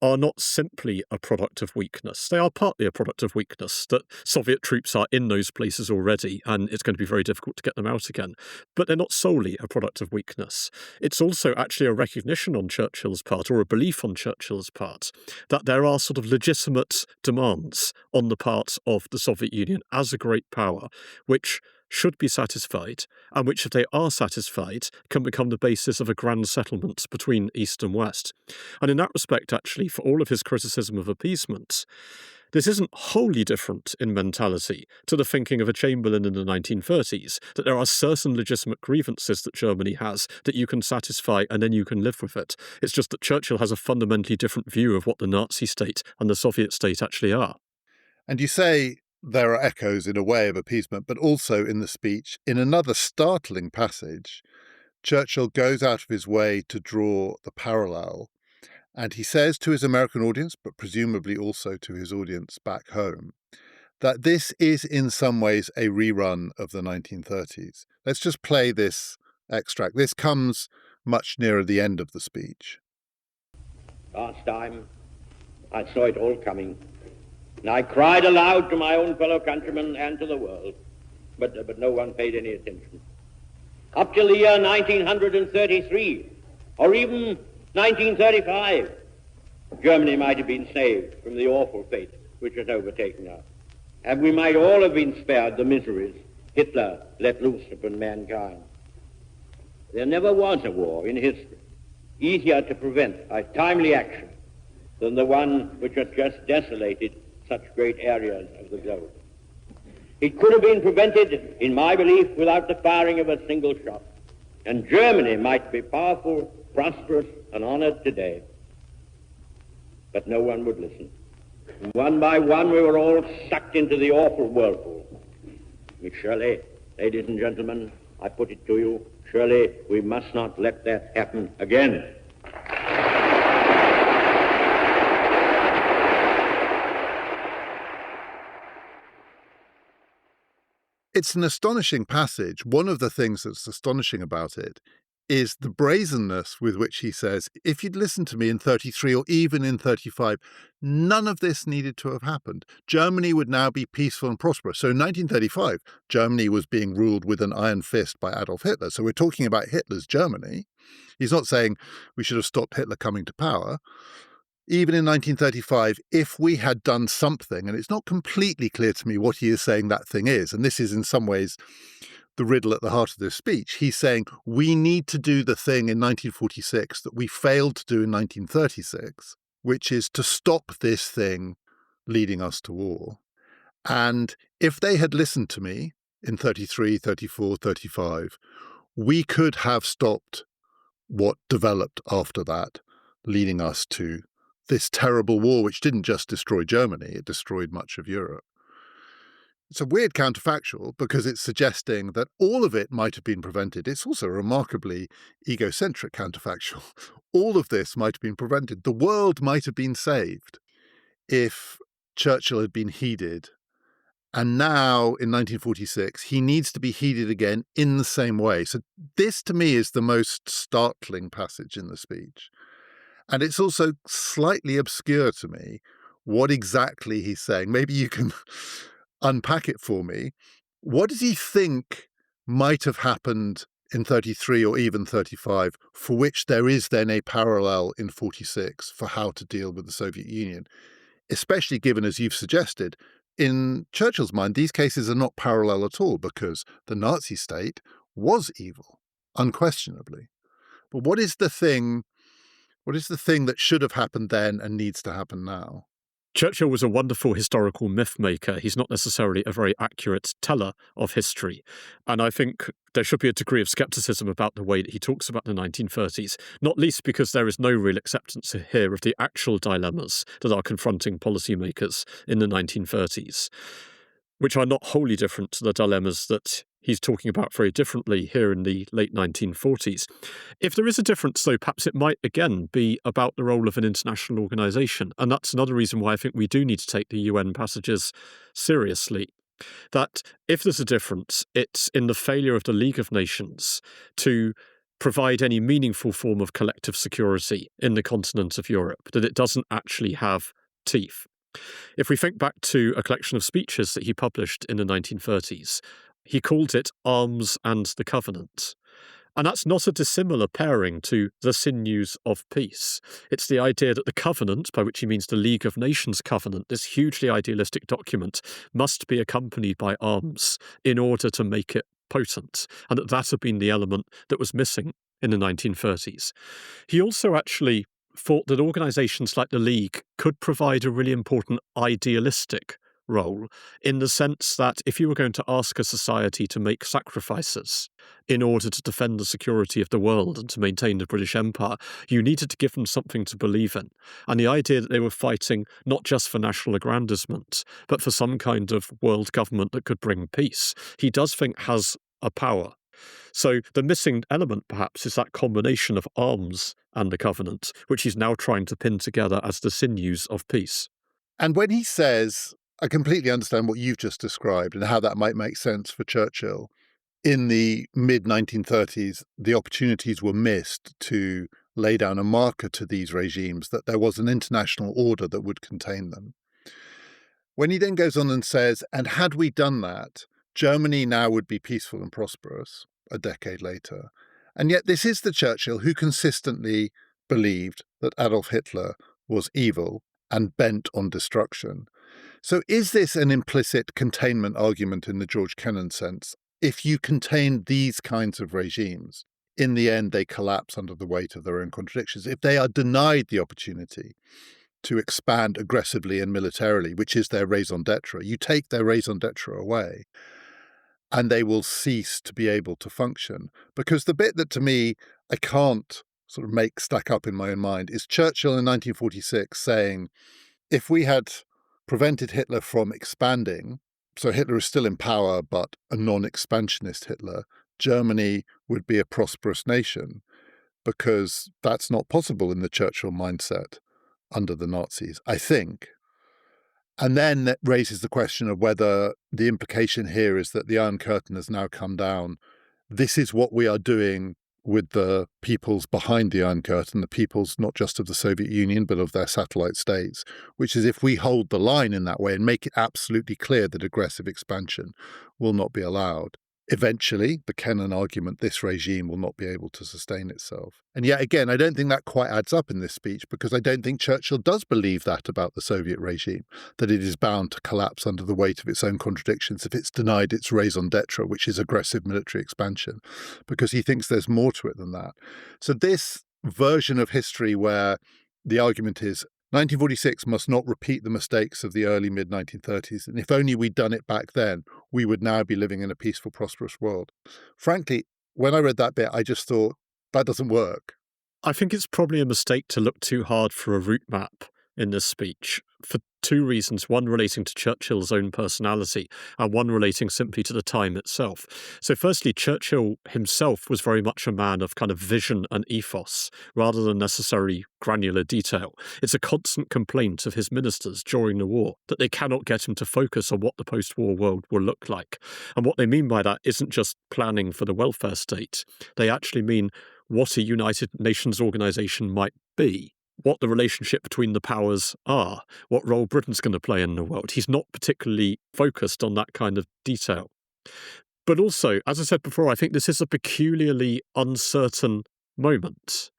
are not simply a product of weakness. They are partly a product of weakness, that Soviet troops are in those places already and it's going to be very difficult to get them out again. But they're not solely a product of weakness. It's also actually a recognition on Churchill's part, or a belief on Churchill's part, that there are sort of legitimate demands on the part of the Soviet Union as a great power, which should be satisfied, and which, if they are satisfied, can become the basis of a grand settlement between East and West. And in that respect, actually, for all of his criticism of appeasement, this isn't wholly different in mentality to the thinking of a Chamberlain in the 1930s, that there are certain legitimate grievances that Germany has that you can satisfy and then you can live with it. It's just that Churchill has a fundamentally different view of what the Nazi state and the Soviet state actually are. And you say there are echoes in a way of appeasement, but also in the speech, in another startling passage, Churchill goes out of his way to draw the parallel, and he says to his American audience, but presumably also to his audience back home, that this is in some ways a rerun of the 1930s. Let's just play this extract. This comes much nearer the end of the speech. Last time, I saw it all coming, and I cried aloud to my own fellow countrymen and to the world, but no one paid any attention. Up till the year 1933, or even 1935, Germany might have been saved from the awful fate which has overtaken her, and we might all have been spared the miseries Hitler let loose upon mankind. There never was a war in history easier to prevent by timely action than the one which has just desolated such great areas of the globe. It could have been prevented, in my belief, without the firing of a single shot, and Germany might be powerful, prosperous, and honored today. But no one would listen. And one by one, we were all sucked into the awful whirlpool. Surely, ladies and gentlemen, I put it to you, surely we must not let that happen again. It's an astonishing passage. One of the things that's astonishing about it is the brazenness with which he says, if you'd listened to me in 33 or even in 35, none of this needed to have happened. Germany would now be peaceful and prosperous. So in 1935, Germany was being ruled with an iron fist by Adolf Hitler. So we're talking about Hitler's Germany. He's not saying we should have stopped Hitler coming to power. Even in 1935, if we had done something, and it's not completely clear to me what he is saying that thing is, and this is in some ways the riddle at the heart of this speech, he's saying we need to do the thing in 1946 that we failed to do in 1936, which is to stop this thing leading us to war. And if they had listened to me in 33, 34, 35, we could have stopped what developed after that, leading us to this terrible war, which didn't just destroy Germany, it destroyed much of Europe. It's a weird counterfactual because it's suggesting that all of it might have been prevented. It's also a remarkably egocentric counterfactual. All of this might have been prevented. The world might have been saved if Churchill had been heeded. And now, in 1946, he needs to be heeded again in the same way. So this, to me, is the most startling passage in the speech. And it's also slightly obscure to me what exactly he's saying. Maybe you can unpack it for me. What does he think might have happened in 33 or even 35, for which there is then a parallel in 46 for how to deal with the Soviet Union? Especially given, as you've suggested, in Churchill's mind, these cases are not parallel at all because the Nazi state was evil, unquestionably. But what is the thing that should have happened then and needs to happen now? Churchill was a wonderful historical myth maker. He's not necessarily a very accurate teller of history. And I think there should be a degree of skepticism about the way that he talks about the 1930s, not least because there is no real acceptance here of the actual dilemmas that are confronting policymakers in the 1930s, which are not wholly different to the dilemmas that he's talking about very differently here in the late 1940s. If there is a difference, though, perhaps it might again be about the role of an international organisation. And that's another reason why I think we do need to take the UN passages seriously. That if there's a difference, it's in the failure of the League of Nations to provide any meaningful form of collective security in the continent of Europe, that it doesn't actually have teeth. If we think back to a collection of speeches that he published in the 1930s, he called it Arms and the Covenant. And that's not a dissimilar pairing to the Sinews of Peace. It's the idea that the covenant, by which he means the League of Nations covenant, this hugely idealistic document, must be accompanied by arms in order to make it potent, and that had been the element that was missing in the 1930s. He also actually thought that organisations like the League could provide a really important idealistic role, in the sense that if you were going to ask a society to make sacrifices in order to defend the security of the world and to maintain the British Empire, you needed to give them something to believe in. And the idea that they were fighting not just for national aggrandizement, but for some kind of world government that could bring peace, he does think has a power. So the missing element, perhaps, is that combination of arms and the covenant, which he's now trying to pin together as the sinews of peace. And when he says, I completely understand what you've just described and how that might make sense for Churchill, in the mid-1930s, the opportunities were missed to lay down a marker to these regimes that there was an international order that would contain them. When he then goes on and says, and had we done that, Germany now would be peaceful and prosperous a decade later. And yet this is the Churchill who consistently believed that Adolf Hitler was evil and bent on destruction. So is this an implicit containment argument in the George Kennan sense? If you contain these kinds of regimes, in the end they collapse under the weight of their own contradictions. If they are denied the opportunity to expand aggressively and militarily, which is their raison d'etre, you take their raison d'etre away, and they will cease to be able to function. Because the bit that to me I can't sort of make stack up in my own mind is Churchill in 1946 saying, if we had prevented Hitler from expanding, so Hitler is still in power, but a non-expansionist Hitler, Germany would be a prosperous nation, because that's not possible in the Churchill mindset under the Nazis, I think. And then that raises the question of whether the implication here is that the Iron Curtain has now come down. This is what we are doing with the peoples behind the Iron Curtain, the peoples not just of the Soviet Union, but of their satellite states, which is if we hold the line in that way and make it absolutely clear that aggressive expansion will not be allowed, eventually, the Kennan argument, this regime will not be able to sustain itself. And yet again, I don't think that quite adds up in this speech, because I don't think Churchill does believe that about the Soviet regime, that it is bound to collapse under the weight of its own contradictions if it's denied its raison d'etre, which is aggressive military expansion, because he thinks there's more to it than that. So this version of history where the argument is 1946 must not repeat the mistakes of the early mid-1930s, and if only we'd done it back then, we would now be living in a peaceful, prosperous world. Frankly, when I read that bit, I just thought, that doesn't work. I think it's probably a mistake to look too hard for a route map in this speech, for two reasons, one relating to Churchill's own personality and one relating simply to the time itself. So firstly, Churchill himself was very much a man of kind of vision and ethos rather than necessarily granular detail. It's a constant complaint of his ministers during the war that they cannot get him to focus on what the post-war world will look like. And what they mean by that isn't just planning for the welfare state. They actually mean what a United Nations organization might be, what the relationship between the powers are, what role Britain's going to play in the world. He's not particularly focused on that kind of detail. But also, as I said before, I think this is a peculiarly uncertain moment.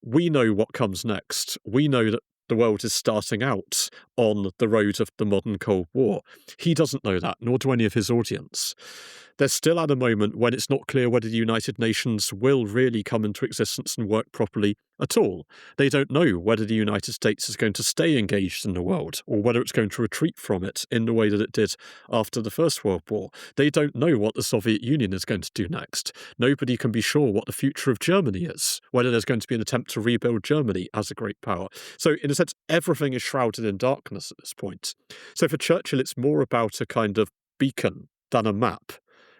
We know what comes next. We know that the world is starting out on the road of the modern Cold War. He doesn't know that, nor do any of his audience. They're still at a moment when it's not clear whether the United Nations will really come into existence and work properly at all. They don't know whether the United States is going to stay engaged in the world or whether it's going to retreat from it in the way that it did after the First World War. They don't know what the Soviet Union is going to do next. Nobody can be sure what the future of Germany is, whether there's going to be an attempt to rebuild Germany as a great power. So in a sense, everything is shrouded in darkness at this point. So for Churchill, it's more about a kind of beacon than a map.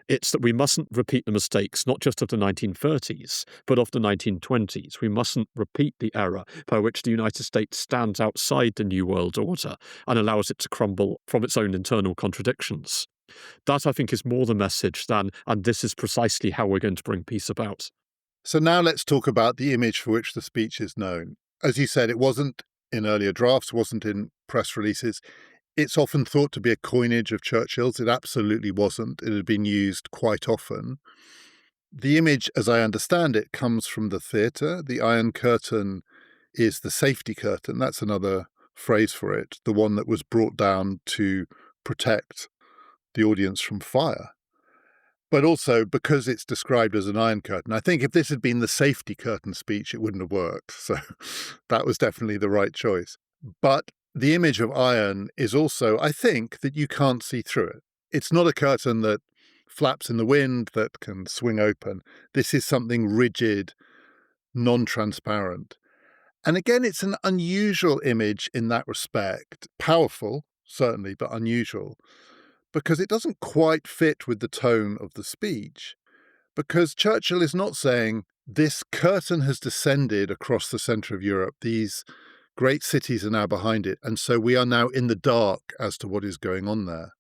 It's that we mustn't repeat the mistakes, not just of the 1930s, but of the 1920s. We mustn't repeat the era by which the United States stands outside the New World Order and allows it to crumble from its own internal contradictions. That, I think, is more the message than, and this is precisely how we're going to bring peace about. So now let's talk about the image for which the speech is known. As you said, it wasn't in earlier drafts, wasn't in press releases. It's often thought to be a coinage of Churchill's. It absolutely wasn't. It had been used quite often. The image, as I understand it, comes from the theatre. The Iron Curtain is the safety curtain. That's another phrase for it, the one that was brought down to protect the audience from fire. But also because it's described as an Iron Curtain. I think if this had been the safety curtain speech, it wouldn't have worked. So that was definitely the right choice. But the image of iron is also, I think, that you can't see through it. It's not a curtain that flaps in the wind that can swing open. This is something rigid, non-transparent. And again, it's an unusual image in that respect. Powerful, certainly, but unusual, because it doesn't quite fit with the tone of the speech. Because Churchill is not saying, this curtain has descended across the centre of Europe. These great cities are now behind it, and so we are now in the dark as to what is going on there.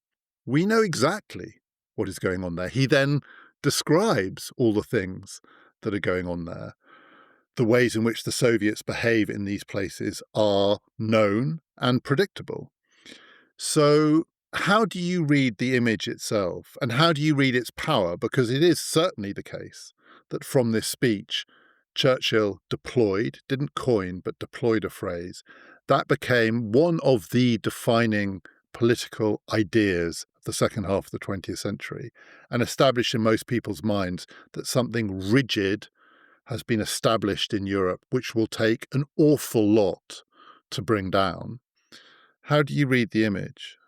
We know exactly what is going on there. He then describes all the things that are going on there. The ways in which the Soviets behave in these places are known and predictable. So how do you read the image itself, and how do you read its power? Because it is certainly the case that from this speech, Churchill didn't coin, but deployed a phrase that became one of the defining political ideas of the second half of the 20th century, and established in most people's minds that something rigid has been established in Europe, which will take an awful lot to bring down. How do you read the image?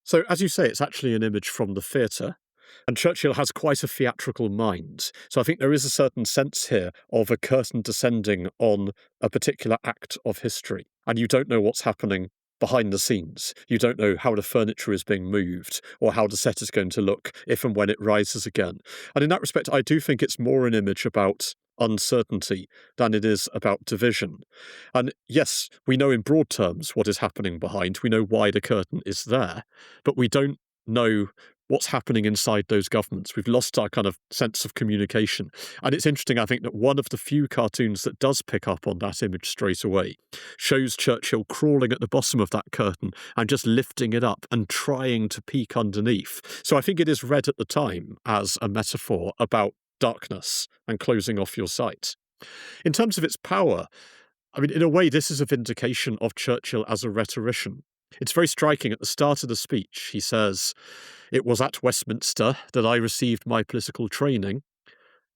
So, as you say, it's actually an image from the theatre. And Churchill has quite a theatrical mind. So I think there is a certain sense here of a curtain descending on a particular act of history. And you don't know what's happening behind the scenes. You don't know how the furniture is being moved or how the set is going to look if and when it rises again. And in that respect, I do think it's more an image about uncertainty than it is about division. And yes, we know in broad terms what is happening behind. We know why the curtain is there, but we don't know what's happening inside those governments. We've lost our kind of sense of communication. And it's interesting, I think, that one of the few cartoons that does pick up on that image straight away shows Churchill crawling at the bottom of that curtain and just lifting it up and trying to peek underneath. So I think it is read at the time as a metaphor about darkness and closing off your sight. In terms of its power, I mean, in a way, this is a vindication of Churchill as a rhetorician. It's very striking. At the start of the speech, he says, "It was at Westminster that I received my political training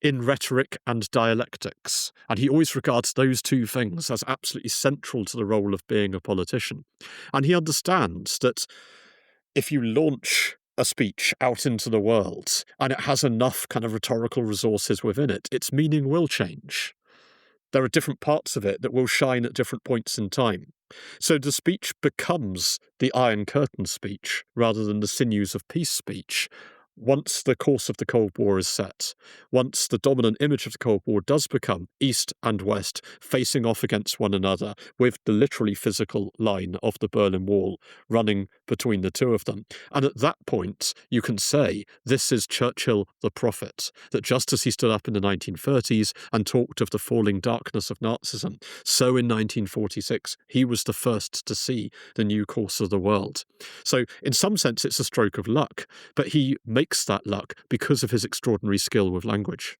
in rhetoric and dialectics." And he always regards those two things as absolutely central to the role of being a politician. And he understands that if you launch a speech out into the world and it has enough kind of rhetorical resources within it, its meaning will change. There are different parts of it that will shine at different points in time. So the speech becomes the Iron Curtain speech rather than the Sinews of Peace speech once the course of the Cold War is set, once the dominant image of the Cold War does become East and West facing off against one another with the literally physical line of the Berlin Wall running between the two of them. And at that point, you can say this is Churchill the prophet, that just as he stood up in the 1930s and talked of the falling darkness of Nazism, so in 1946, he was the first to see the new course of the world. So in some sense, it's a stroke of luck, but he makes that luck because of his extraordinary skill with language.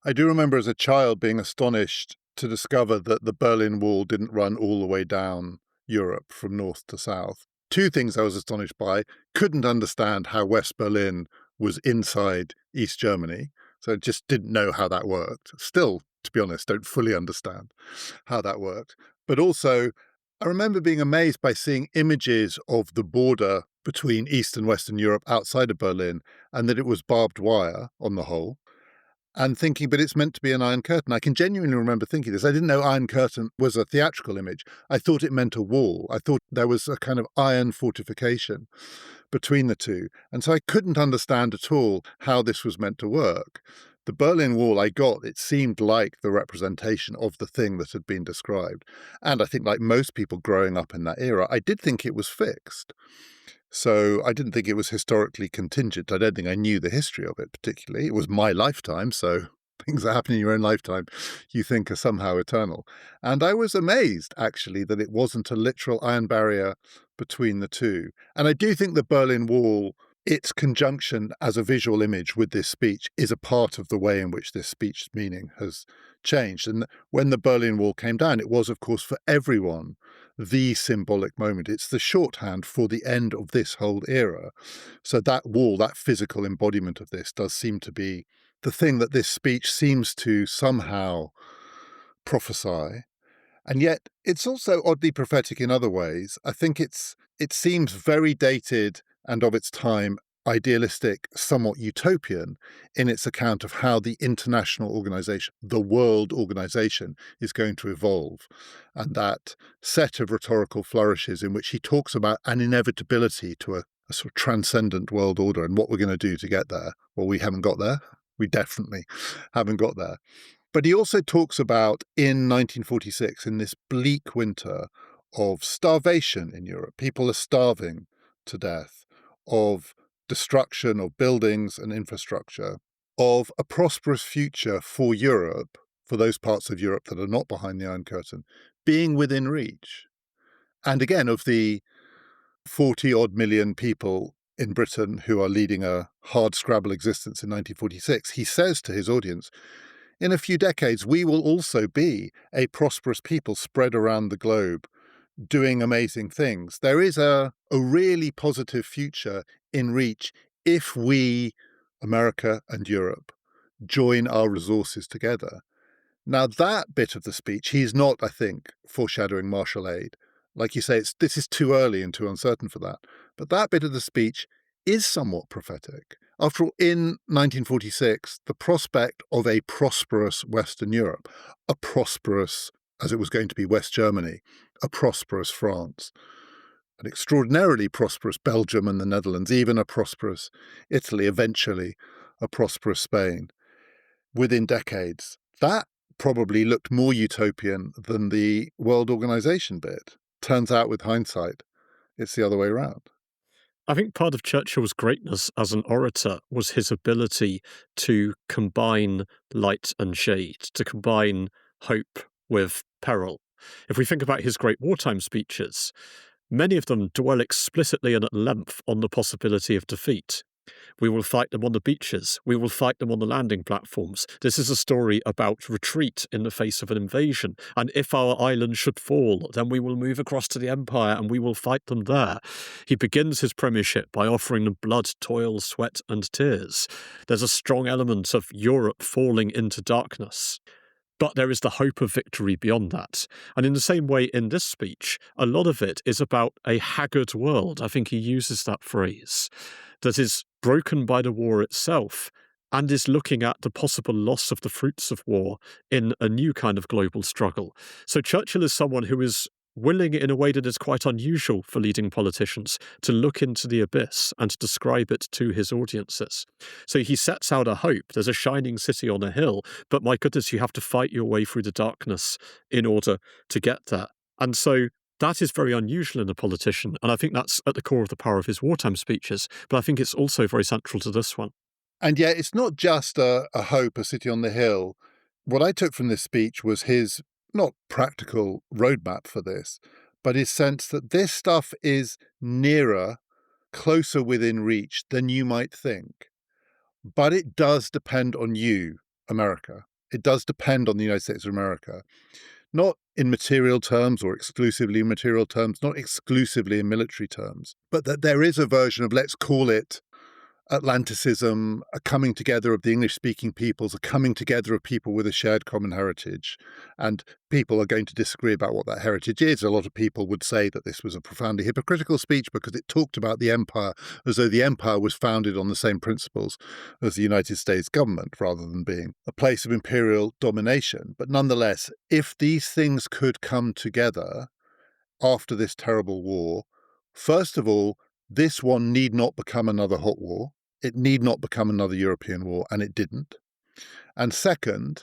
I do remember as a child being astonished to discover that the Berlin Wall didn't run all the way down Europe from north to south. Two things I was astonished by. Couldn't understand how West Berlin was inside East Germany, so just didn't know how that worked. Still, to be honest, don't fully understand how that worked. But also, I remember being amazed by seeing images of the border between East and Western Europe outside of Berlin, and that it was barbed wire on the whole, and thinking, but it's meant to be an Iron Curtain. I can genuinely remember thinking this. I didn't know Iron Curtain was a theatrical image. I thought it meant a wall. I thought there was a kind of iron fortification between the two. And so I couldn't understand at all how this was meant to work. The Berlin Wall it seemed like the representation of the thing that had been described. And I think, like most people growing up in that era, I did think it was fixed. So I didn't think it was historically contingent. I don't think I knew the history of it particularly. It was my lifetime, so things that happen in your own lifetime you think are somehow eternal. And I was amazed, actually, that it wasn't a literal iron barrier between the two. And I do think the Berlin Wall, its conjunction as a visual image with this speech, is a part of the way in which this speech's meaning has changed. And when the Berlin Wall came down, it was, of course, for everyone, the symbolic moment. It's the shorthand for the end of this whole era. So that wall, that physical embodiment of this, does seem to be the thing that this speech seems to somehow prophesy. And yet it's also oddly prophetic in other ways. I think it seems very dated and of its time, idealistic, somewhat utopian in its account of how the international organization, the world organization, is going to evolve. And that set of rhetorical flourishes in which he talks about an inevitability to a sort of transcendent world order and what we're going to do to get there. Well, we haven't got there. We definitely haven't got there. But he also talks about, in 1946, in this bleak winter of starvation in Europe, people are starving to death, of destruction of buildings and infrastructure, of a prosperous future for Europe, for those parts of Europe that are not behind the Iron Curtain, being within reach. And again, of the 40-odd million people in Britain who are leading a hard scrabble existence in 1946, he says to his audience, in a few decades, we will also be a prosperous people spread around the globe doing amazing things. There is a really positive future in reach if we, America and Europe, join our resources together. Now, that bit of the speech, he's not, I think, foreshadowing Marshall Aid. Like you say, this is too early and too uncertain for that. But that bit of the speech is somewhat prophetic. After all, in 1946, the prospect of a prosperous Western Europe, a prosperous, as it was going to be, West Germany, a prosperous France, an extraordinarily prosperous Belgium and the Netherlands, even a prosperous Italy, eventually a prosperous Spain, within decades, that probably looked more utopian than the world organization bit. Turns out, with hindsight, it's the other way around. I think part of Churchill's greatness as an orator was his ability to combine light and shade, to combine hope with peril. If we think about his great wartime speeches, many of them dwell explicitly and at length on the possibility of defeat. We will fight them on the beaches. We will fight them on the landing platforms. This is a story about retreat in the face of an invasion. And if our island should fall, then we will move across to the Empire and we will fight them there. He begins his premiership by offering them blood, toil, sweat, and tears. There's a strong element of Europe falling into darkness. But there is the hope of victory beyond that. And in the same way, in this speech, a lot of it is about a haggard world. I think he uses that phrase, that is broken by the war itself and is looking at the possible loss of the fruits of war in a new kind of global struggle. So Churchill is someone who is willing, in a way that is quite unusual for leading politicians, to look into the abyss and to describe it to his audiences. So he sets out a hope. There's a shining city on a hill, but my goodness, you have to fight your way through the darkness in order to get there. And so that is very unusual in a politician, and I think that's at the core of the power of his wartime speeches, but I think it's also very central to this one. And yet it's not just a hope, a city on the hill. What I took from this speech was his not practical roadmap for this, but his sense that this stuff is nearer, closer within reach than you might think. But it does depend on you, America. It does depend on the United States of America. Not in material terms or exclusively in material terms, not exclusively in military terms, but that there is a version of, let's call it, Atlanticism, a coming together of the English-speaking peoples, a coming together of people with a shared common heritage. And people are going to disagree about what that heritage is. A lot of people would say that this was a profoundly hypocritical speech because it talked about the empire as though the empire was founded on the same principles as the United States government, rather than being a place of imperial domination. But nonetheless, if these things could come together after this terrible war, first of all, this one need not become another hot war. It need not become another European war, and it didn't. And second,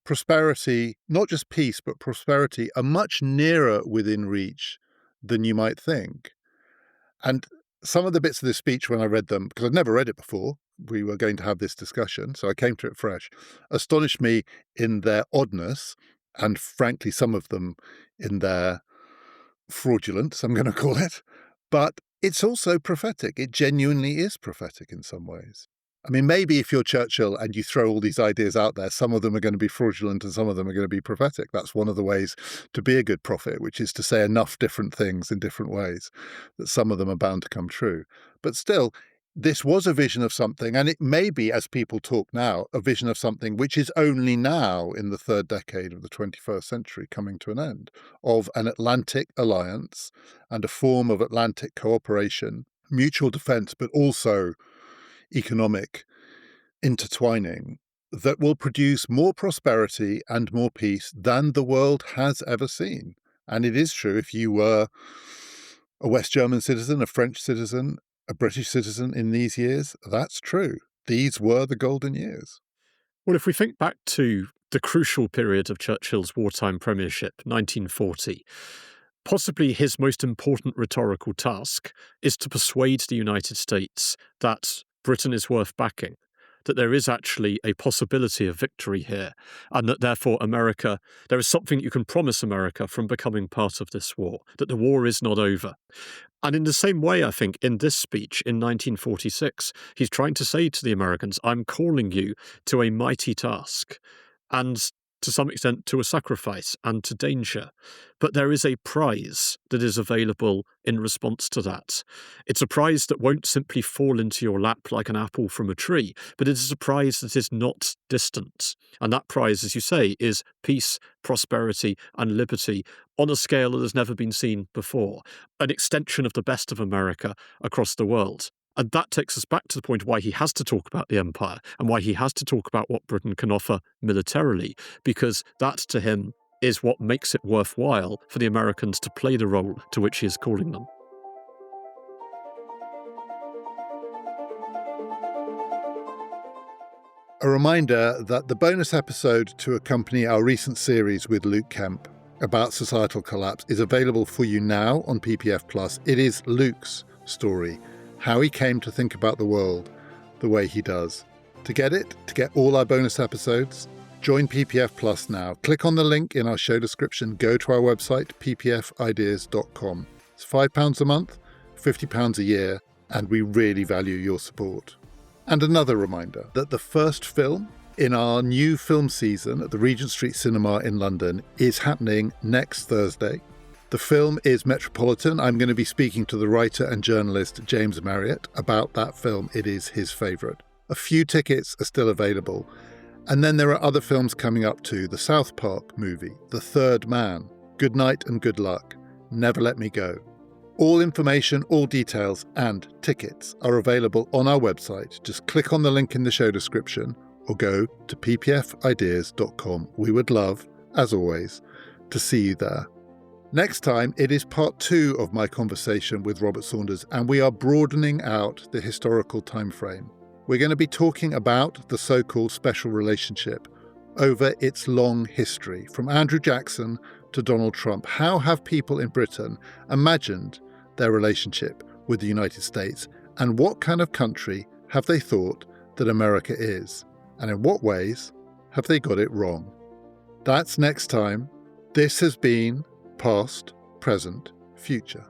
prosperity, not just peace, but prosperity, are much nearer within reach than you might think. And some of the bits of this speech, when I read them, because I'd never read it before, we were going to have this discussion, so I came to it fresh, astonished me in their oddness, and frankly, some of them in their fraudulence, I'm going to call it. But it's also prophetic. It genuinely is prophetic in some ways. I mean, maybe if you're Churchill and you throw all these ideas out there, some of them are going to be fraudulent and some of them are going to be prophetic. That's one of the ways to be a good prophet, which is to say enough different things in different ways that some of them are bound to come true. But still, this was a vision of something, and it may be, as people talk now, a vision of something which is only now, in the third decade of the 21st century, coming to an end, of an Atlantic alliance and a form of Atlantic cooperation, mutual defense, but also economic intertwining, that will produce more prosperity and more peace than the world has ever seen. And it is true, if you were a West German citizen, a French citizen, a British citizen in these years, that's true. These were the golden years. Well, if we think back to the crucial period of Churchill's wartime premiership, 1940, possibly his most important rhetorical task is to persuade the United States that Britain is worth backing, that there is actually a possibility of victory here, and that therefore there is something you can promise America from becoming part of this war, that the war is not over. And in the same way, I think, in this speech in 1946, he's trying to say to the Americans, I'm calling you to a mighty task, and to some extent to a sacrifice and to danger. But there is a prize that is available in response to that. It's a prize that won't simply fall into your lap like an apple from a tree, but it is a prize that is not distant. And that prize, as you say, is peace, prosperity, and liberty on a scale that has never been seen before, an extension of the best of America across the world. And that takes us back to the point why he has to talk about the empire and why he has to talk about what Britain can offer militarily, because that to him is what makes it worthwhile for the Americans to play the role to which he is calling them. A reminder that the bonus episode to accompany our recent series with Luke Kemp about societal collapse is available for you now on PPF+. It is Luke's story, how he came to think about the world the way he does. To get all our bonus episodes, join PPF+ now. Click on the link in our show description, go to our website, ppfideas.com. It's £5 a month, £50 a year, and we really value your support. And another reminder that the first film in our new film season at the Regent Street Cinema in London is happening next Thursday. The film is Metropolitan. I'm going to be speaking to the writer and journalist James Marriott about that film. It is his favourite. A few tickets are still available. And then there are other films coming up too. The South Park movie, The Third Man, Good Night and Good Luck, Never Let Me Go. All information, all details and tickets are available on our website. Just click on the link in the show description or go to ppfideas.com. We would love, as always, to see you there. Next time, it is part 2 of my conversation with Robert Saunders, and we are broadening out the historical time frame. We're going to be talking about the so-called special relationship over its long history, from Andrew Jackson to Donald Trump. How have people in Britain imagined their relationship with the United States, and what kind of country have they thought that America is? And in what ways have they got it wrong? That's next time. This has been Past, Present, Future.